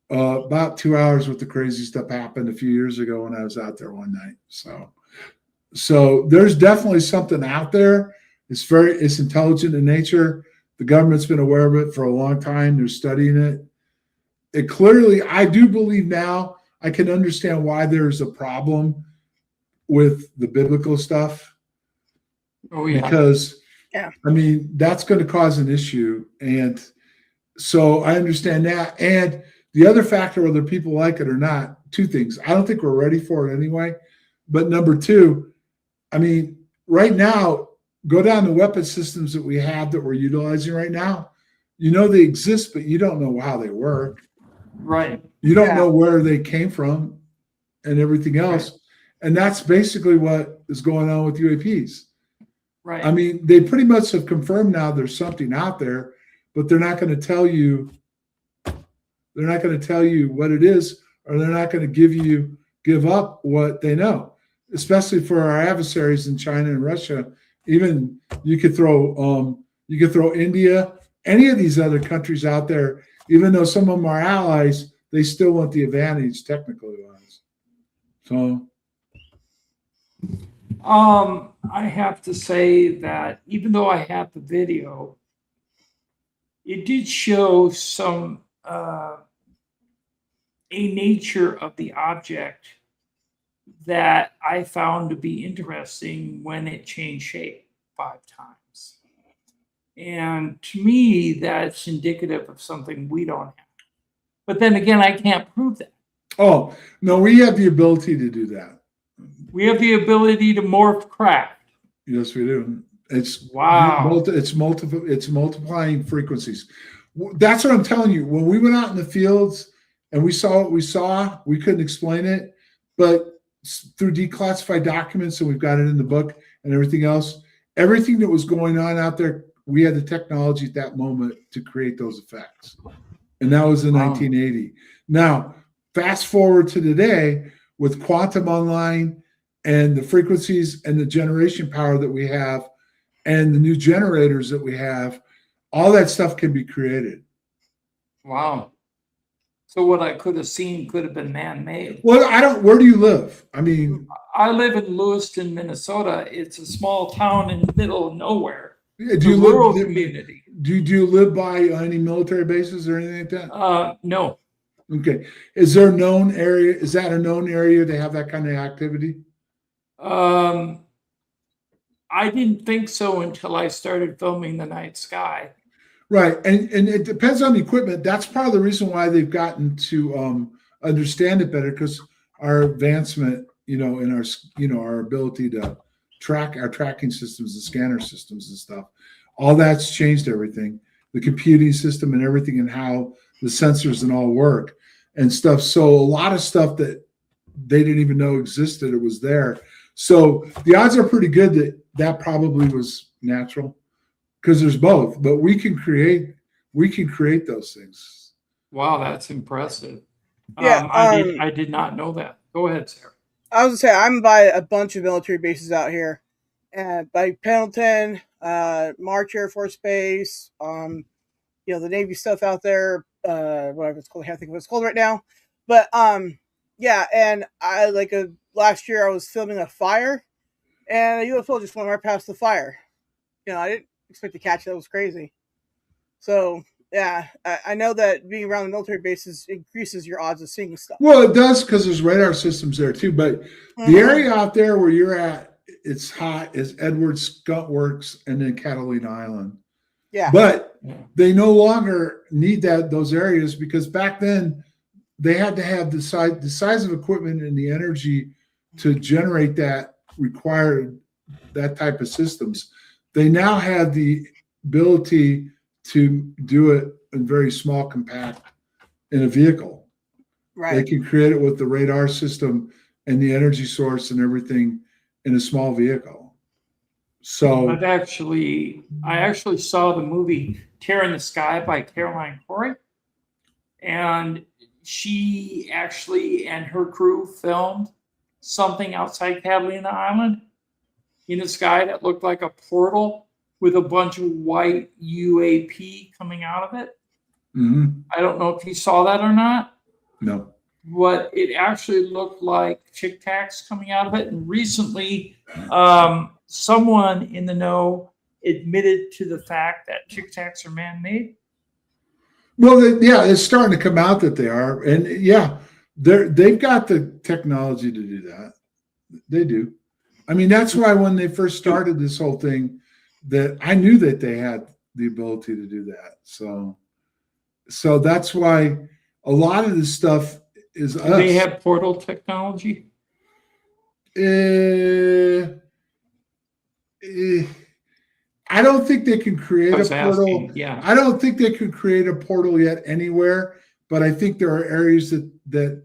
about 2 hours worth of crazy stuff happened a few years ago when I was out there one night. So there's definitely something out there. It's intelligent in nature. The government's been aware of it for a long time. They're studying it. It clearly, I do believe now, I can understand why there's a problem with the biblical stuff. Oh, yeah. Because, Yeah. I mean, that's going to cause an issue. And so I understand that. And the other factor, whether people like it or not, two things. I don't think we're ready for it anyway. But number two, I mean, right now, go down to weapon systems that we have that we're utilizing right now. You know they exist, but you don't know how they work. Right. You don't Yeah. know where they came from and everything else. Right. And that's basically what is going on with UAPs. Right. I mean, they pretty much have confirmed now there's something out there, but they're not going to tell you. They're not going to tell you what it is, or they're not going to give up what they know, especially for our adversaries in China and Russia. Even you could throw India, any of these other countries out there, even though some of them are allies, they still want the advantage technically wise. So I have to say that even though I have the video, it did show some a nature of the object that I found to be interesting when it changed shape 5 times. And to me, that's indicative of something we don't have. But then again, I can't prove that. oh no, we have the ability to do that. We have the ability to morph craft. Yes, we do. It's Wow. It's multiplying frequencies. That's what I'm telling you. When we went out in the fields and we saw what we saw, we couldn't explain it, but through declassified documents, and we've got it in the book and everything else, everything that was going on out there, we had the technology at that moment to create those effects. And that was in Wow. 1980. Now, fast forward to today with quantum online and the frequencies and the generation power that we have and the new generators that we have, all that stuff can be created. Wow. So what I could have seen could have been man-made. Well, where do you live? I mean, I live in Lewiston, Minnesota. It's a small town in the middle of nowhere. do It's a you rural live, community. do you live by any military bases or anything like that? No. Okay. Is there a known area? Is that a known area to have that kind of activity? I didn't think so until I started filming the night sky. Right. And it depends on the equipment. That's part of the reason why they've gotten to understand it better, because our advancement, in our ability to track our tracking systems, the scanner systems and stuff, all that's changed everything. The computing system and everything, and how the sensors and all work and stuff. So a lot of stuff that they didn't even know existed, it was there. So the odds are pretty good that probably was natural, because there's both. But we can create those things. Wow, that's impressive. Yeah, I did not know that. Go ahead, Sarah. I was gonna say I'm by a bunch of military bases out here, by Pendleton, March Air Force Base, the Navy stuff out there, whatever it's called. I can't think of what it's called right now, but yeah. And I last year I was filming a fire, and a UFO just went right past the fire. I didn't expect to catch it. That was crazy. So yeah, I know that being around the military bases increases your odds of seeing stuff. Well, it does, because there's radar systems there too. But the area out there where you're at, it's hot, is Edwards, Skunt Works, and then Catalina Island. Yeah. But they no longer need those areas, because back then they had to have the size of equipment and the energy to generate that required that type of systems. They now have the ability to do it in very small, compact in a vehicle. Right. They can create it with the radar system and the energy source and everything in a small vehicle. So I actually saw the movie Tear in the Sky by Caroline Corey, and she actually and her crew filmed something outside Catalina Island in the sky that looked like a portal with a bunch of white UAP coming out of it. mm-hmm. I don't know if you saw that or not. No. But it actually looked like Tic Tacs coming out of it. And recently, someone in the know admitted to the fact that Tic Tacs are man-made? Well, it's starting to come out that they are, and yeah, they've got the technology to do that. They do. I mean, that's why when they first started this whole thing, that I knew that they had the ability to do that. So that's why a lot of this stuff is Do us. they have portal technology? I don't think they can create I a was portal. asking, yeah. I don't think they can create a portal yet anywhere, but I think there are areas that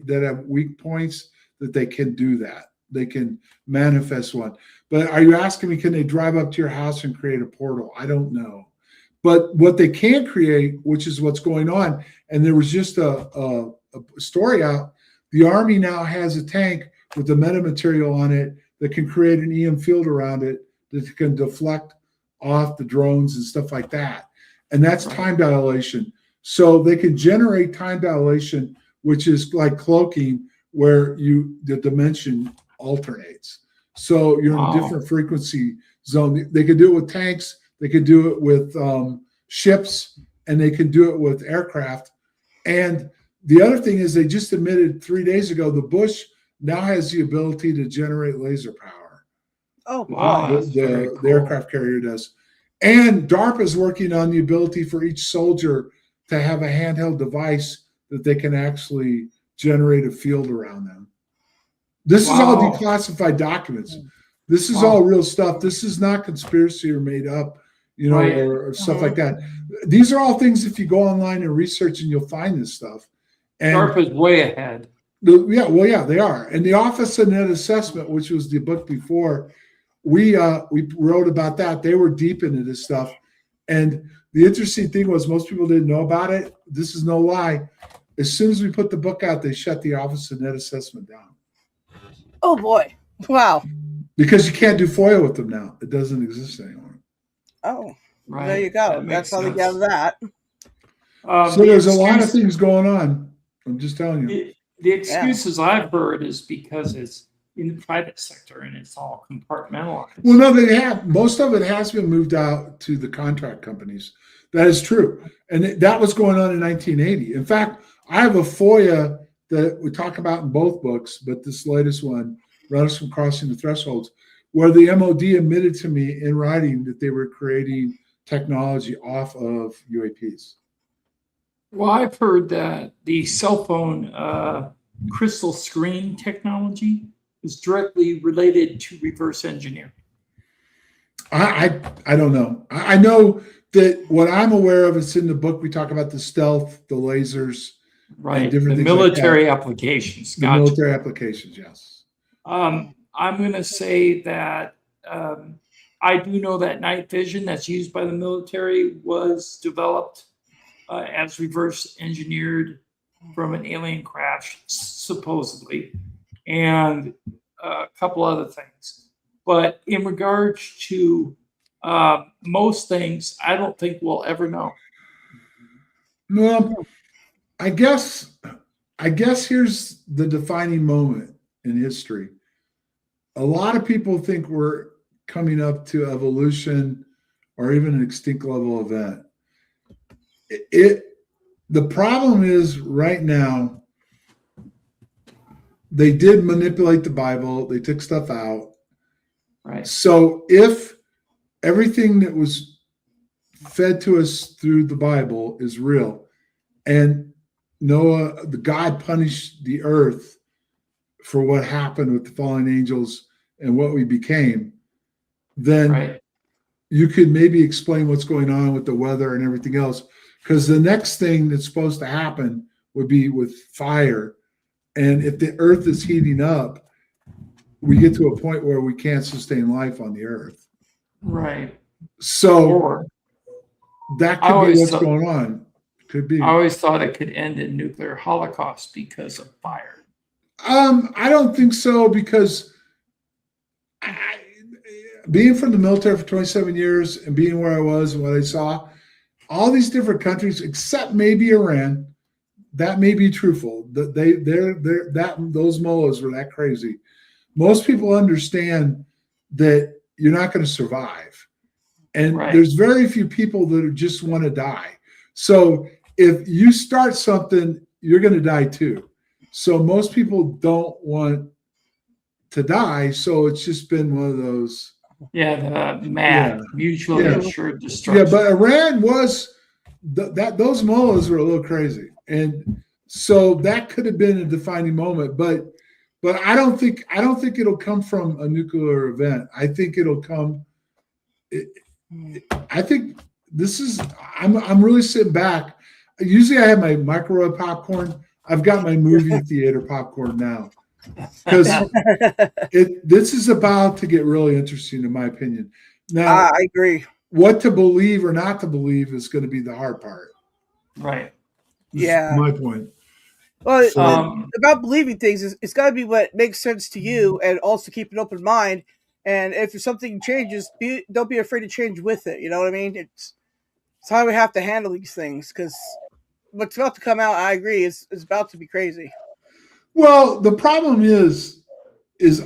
have weak points that they can do that. They can manifest one. But are you asking me, can they drive up to your house and create a portal? I don't know. But what they can create, which is what's going on, and there was just a story out, the Army now has a tank with the metamaterial on it that can create an EM field around it that can deflect off the drones and stuff like that. And that's time dilation. So they can generate time dilation, which is like cloaking, where the dimension alternates. So you're in a different frequency zone. They could do it with tanks. They could do it with ships, and they can do it with aircraft. And the other thing is, they just admitted 3 days ago, the Bush now has the ability to generate laser power. Oh, wow. The aircraft carrier does. And DARPA is working on the ability for each soldier to have a handheld device that they can actually generate a field around them. This is all declassified documents. This is all real stuff. This is not conspiracy or made up, or stuff like that. These are all things, if you go online and research, and you'll find this stuff. And DARPA's way ahead. they are. And the Office of Net Assessment, which was the book before, we wrote about that. They were deep into this stuff. And the interesting thing was, most people didn't know about it. This is no lie. As soon as we put the book out, they shut the Office of Net Assessment down. Oh boy. Wow. Because you can't do FOIA with them now. It doesn't exist anymore. Oh, Right. there you go. That's how they get that. So there's a lot of things going on. I'm just telling you. The excuses I've heard is because it's in the private sector and it's all compartmentalized. Well, no, they have. Most of it has been moved out to the contract companies. That is true. And that was going on in 1980. In fact, I have a FOIA that we talk about in both books, but this latest one, Rendlesham from Crossing the Thresholds, where the MOD admitted to me in writing that they were creating technology off of UAPs. Well, I've heard that the cell phone crystal screen technology is directly related to reverse engineering. I don't know. I know that what I'm aware of is in the book. We talk about the stealth, the lasers, right? The military applications. The military applications, yes. I'm going to say that I do know that night vision that's used by the military was developed as reverse engineered from an alien crash, supposedly, and a couple other things. But in regards to most things, I don't think we'll ever know. Well, I guess here's the defining moment in history. A lot of people think we're coming up to evolution or even an extinct level event. The problem is right now, they did manipulate the Bible. They took stuff out. Right. So if everything that was fed to us through the Bible is real, and Noah, the God punished the earth for what happened with the fallen angels and what we became, then you could maybe explain what's going on with the weather and everything else. Because the next thing that's supposed to happen would be with fire. And if the earth is heating up, we get to a point where we can't sustain life on the earth. Right. So that could be what's going on. Could be. I always thought it could end in nuclear holocaust because of fire. I don't think so, because being from the military for 27 years and being where I was and what I saw, all these different countries, except maybe Iran, that may be truthful. Those mullahs were that crazy. Most people understand that you're not going to survive. And Right. there's very few people that just want to die. So if you start something, you're going to die too. So most people don't want to die. So it's just been one of those. Yeah, the MAD, mutually Yeah. assured Yeah, destruction. but Iran was those mullahs were a little crazy, and so that could have been a defining moment. But I don't think it'll come from a nuclear event. I think it'll come. I think this is. I'm really sitting back. Usually, I have my microwave popcorn. I've got my movie theater popcorn now because this is about to get really interesting, in my opinion. Now, I agree. what to believe or not to believe is going to be the hard part. Right. Yeah. My point. Well, Um, about believing things is it's got to be what makes sense to you, and also keep an open mind. And if something changes, don't be afraid to change with it. You know what I mean? It's how we have to handle these things, because what's about to come out, I agree, is about to be crazy. Well, the problem is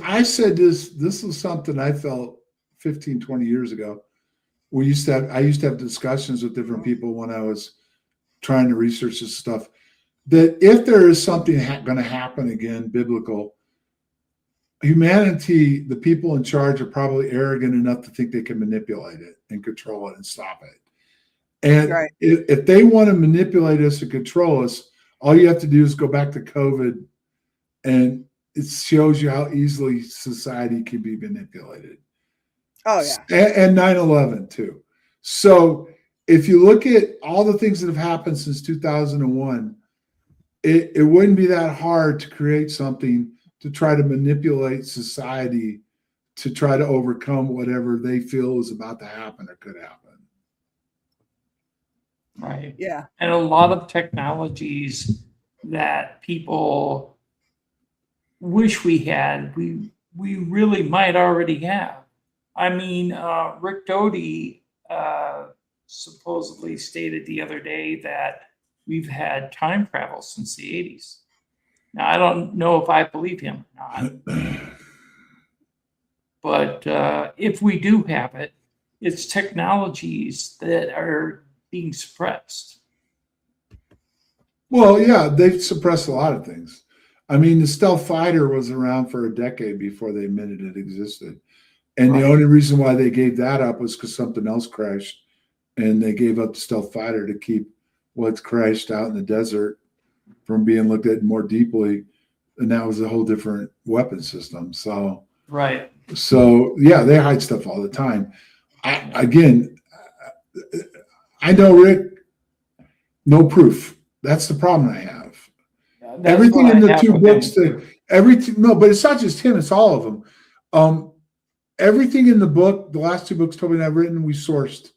I said this was something I felt 15, 20 years ago. I used to have discussions with different people when I was trying to research this stuff, that if there is something going to happen again, biblical, humanity, the people in charge are probably arrogant enough to think they can manipulate it and control it and stop it. And Right. if they want to manipulate us and control us, all you have to do is go back to COVID, and it shows you how easily society can be manipulated. Oh yeah. And 9/11 too. So if you look at all the things that have happened since 2001, it wouldn't be that hard to create something to try to manipulate society to try to overcome whatever they feel is about to happen or could happen. right. Yeah. And a lot of technologies that people wish we had, we really might already have. I mean, Rick Doty supposedly stated the other day that we've had time travel since the 80s. Now, I don't know if I believe him or not, but if we do have it, it's technologies that are being suppressed. Well, yeah, they've suppressed a lot of things. I mean, the stealth fighter was around for a decade before they admitted it existed. And Right. the only reason why they gave that up was because something else crashed, and they gave up the stealth fighter to keep what's crashed out in the desert from being looked at more deeply. And that was a whole different weapon system. So Right. yeah, they hide stuff all the time. I know Rick, no proof. That's the problem I have. That's Everything what in I the have two with books, him, too. no, but it's not just him, it's all of them. Everything in the book, the last two books Toby and I've written, we sourced.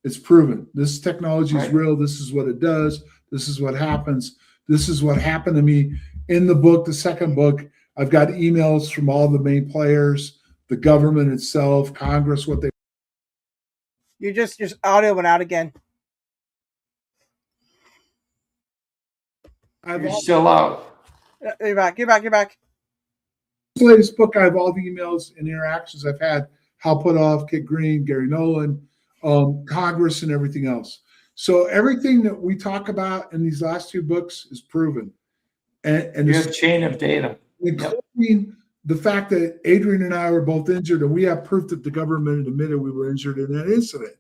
It's proven. This technology is Right. real. This is what it does. This is what happens. This is what happened to me in the book. The second book, I've got emails from all the main players, the government itself, Congress, what they. Your audio went out again. You're still out. You're back. You're back. You're back. This latest book, I have all the emails and interactions I've had. Hal Puthoff, Kit Green, Gary Nolan, Congress, and everything else. So everything that we talk about in these last two books is proven, and You it's have chain of data. including the fact that Adrian and I were both injured, and we have proof that the government admitted we were injured in that incident,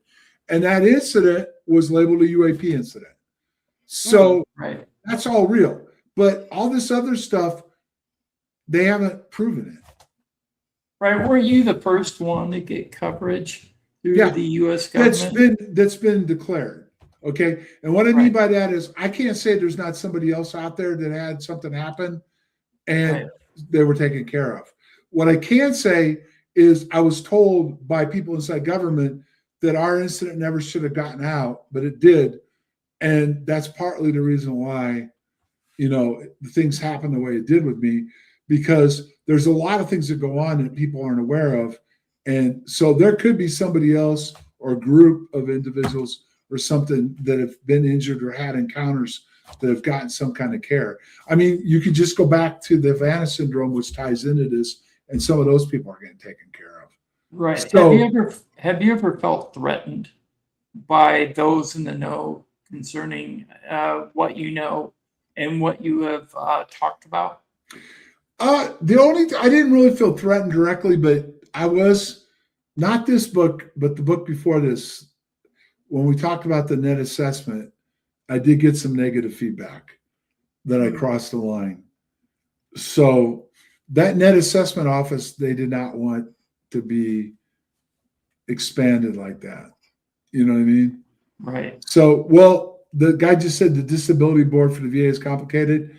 and that incident was labeled a UAP incident. So Right. that's all real, but all this other stuff, they haven't proven it. Right. Were you the first one to get coverage through Yeah. the U.S. government? That's been declared. Okay. And what I mean by that is I can't say there's not somebody else out there that had something happen and they were taken care of. What I can say is I was told by people inside government that our incident never should have gotten out, but it did. And that's partly the reason why, the things happened the way it did with me, because there's a lot of things that go on that people aren't aware of. And so there could be somebody else or a group of individuals or something that have been injured or had encounters that have gotten some kind of care. I mean, you could just go back to the Havana syndrome, which ties into this, and some of those people are getting taken care of. Right. So- have you ever felt threatened by those in the know concerning what you know and what you have talked about? I didn't really feel threatened directly, but I was, not this book, but the book before this. When we talked about the net assessment, I did get some negative feedback that I crossed the line. So that net assessment office, they did not want to be expanded like that. You know what I mean? Right. So, well, the guy just said the disability board for the VA is complicated.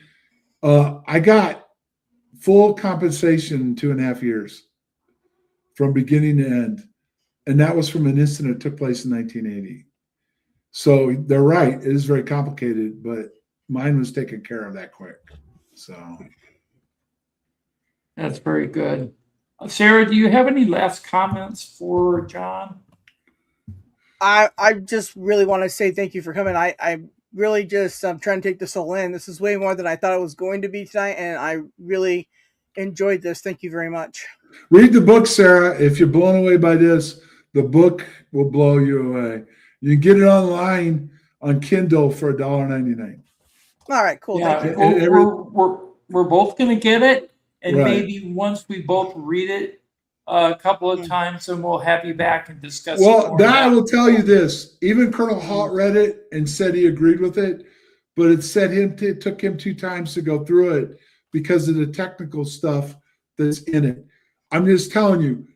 I got full compensation in 2.5 years from beginning to end. And that was from an incident that took place in 1980. So they're right. It is very complicated, but mine was taken care of that quick. So That's very good. Sarah, do you have any last comments for John? I just really want to say thank you for coming. I really just I'm trying to take this all in. This is way more than I thought it was going to be tonight, and I really enjoyed this. Thank you very much. read the book, Sarah. If you're blown away by this, the book will blow you away. You can get it online on Kindle for $1.99. All right, cool. Yeah, Thank you. we're both going to get it, and Right. maybe once we both read it a couple of times, then we'll have you back and discuss. it Well, more that I in will depth. tell you this. Even Colonel Halt read it and said he agreed with it, but it took him 2 times to go through it because of the technical stuff that's in it. I'm just telling you,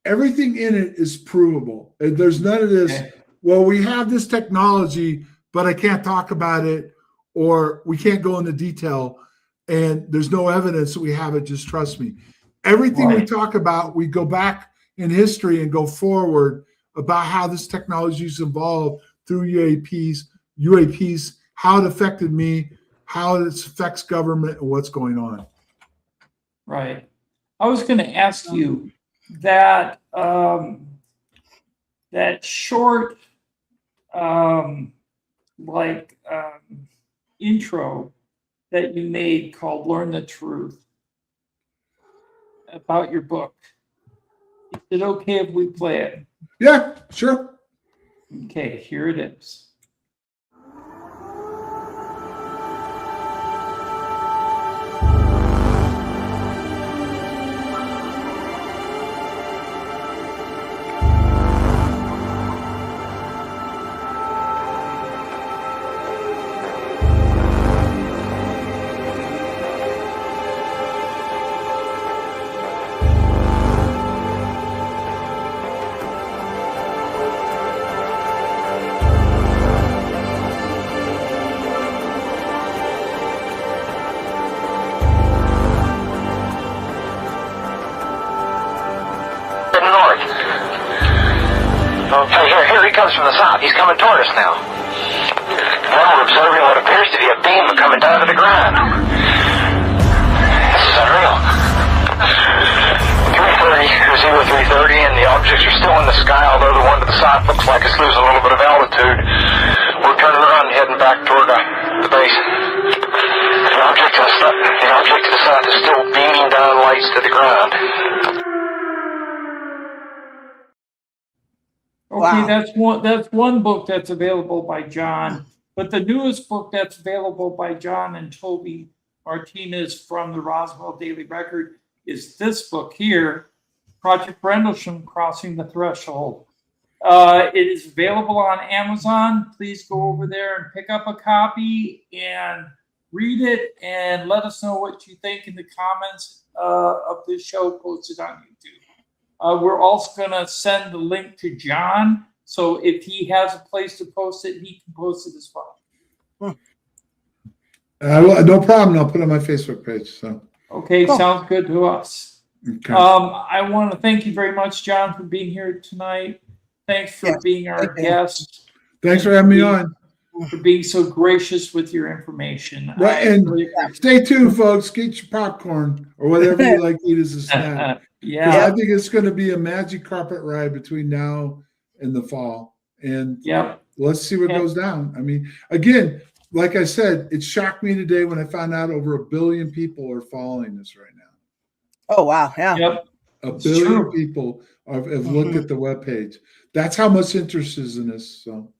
everything in it is provable. There's none of this, Okay. well, we have this technology, but I can't talk about it, or we can't go into detail, and there's no evidence that we have it. Just trust me. Everything we Right. talk about, we go back in history and go forward about how this technology has evolved through UAPs, how it affected me, how it affects government, and what's going on. Right. I was going to ask you that that short intro that you made called "Learn the Truth" about your book. Is it okay if we play it? Yeah, sure. Okay, here it is. North. Okay, here he comes from the south. He's coming toward us now. Now we're observing what appears to be a beam coming down to the ground. This is unreal. 330, 330, and the objects are still in the sky, although the one to the south looks like it's losing a little bit of altitude. We're turning around and heading back toward the base. The object to the south is still beaming down lights to the ground. Okay, Wow. that's one book that's available by John, but the newest book that's available by John and Toby Martinez from the Roswell Daily Record is this book here, Project Rendlesham: Crossing the Threshold. It is available on Amazon. Please go over there and pick up a copy and read it and let us know what you think in the comments of this show posted on YouTube. We're also going to send the link to John, so if he has a place to post it, he can post it as well. No problem. I'll put it on my Facebook page. So Okay, Cool. sounds good to us. okay. I want to thank you very much, John, for being here tonight. Thanks for Yes, being our thank you. guest, Thanks for having me on. for being so gracious with your information. Right, I and really stay tuned, folks. Get your popcorn or whatever you like to eat as a snack. Because yeah, I think it's going to be a magic carpet ride between now and the fall. And yep. let's see what Yeah. goes down. I mean, again, like I said, it shocked me today when I found out over 1 billion people are following this right now. Oh wow, yeah. Yep. A It's billion true. people have looked at the webpage. That's how much interest is in this. So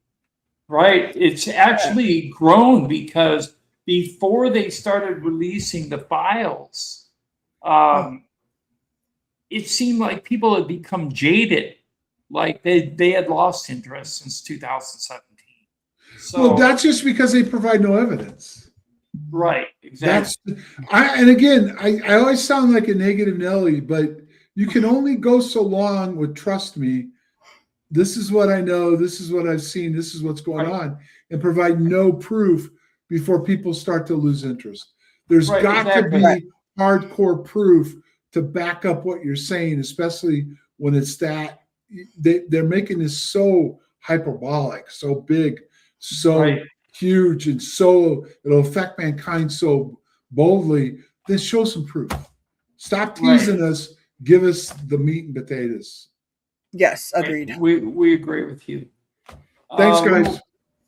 Right. It's actually grown because before they started releasing the files, um, it seemed like people had become jaded, like they had lost interest since 2017. well, So that's just because they provide no evidence. right, exactly. And again, I always sound like a negative Nelly, but you can only go so long with trust me. This is what I know. This is what I've seen. This is what's going Right. on, and provide no proof before people start to lose interest. There's Right, got to exactly. be hardcore proof to back up what you're saying, especially when it's that they're making this so hyperbolic, so big, so Right. huge, and so it'll affect mankind so boldly. Then show some proof. Stop teasing us. Give us the meat and potatoes. Yes, Right. agreed. We agree with you. Thanks, Uh, guys.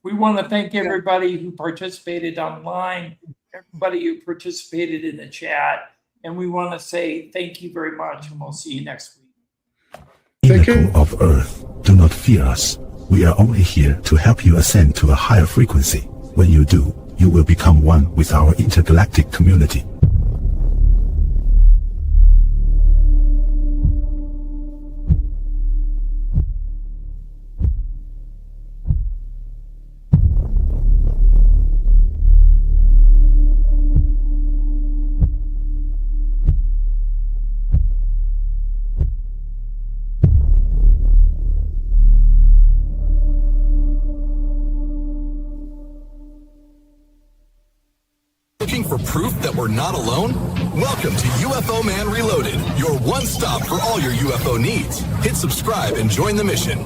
we want to thank Yeah. everybody who participated online, everybody who participated in the chat, and we want to say thank you very much, and we'll see you next week. Take care. Pinnacle of Earth, do not fear us. We are only here to help you ascend to a higher frequency. When you do, you will become one with our intergalactic community. Looking for proof that we're not alone? Welcome to UFO Man Reloaded, your one stop for all your UFO needs. Hit subscribe and join the mission.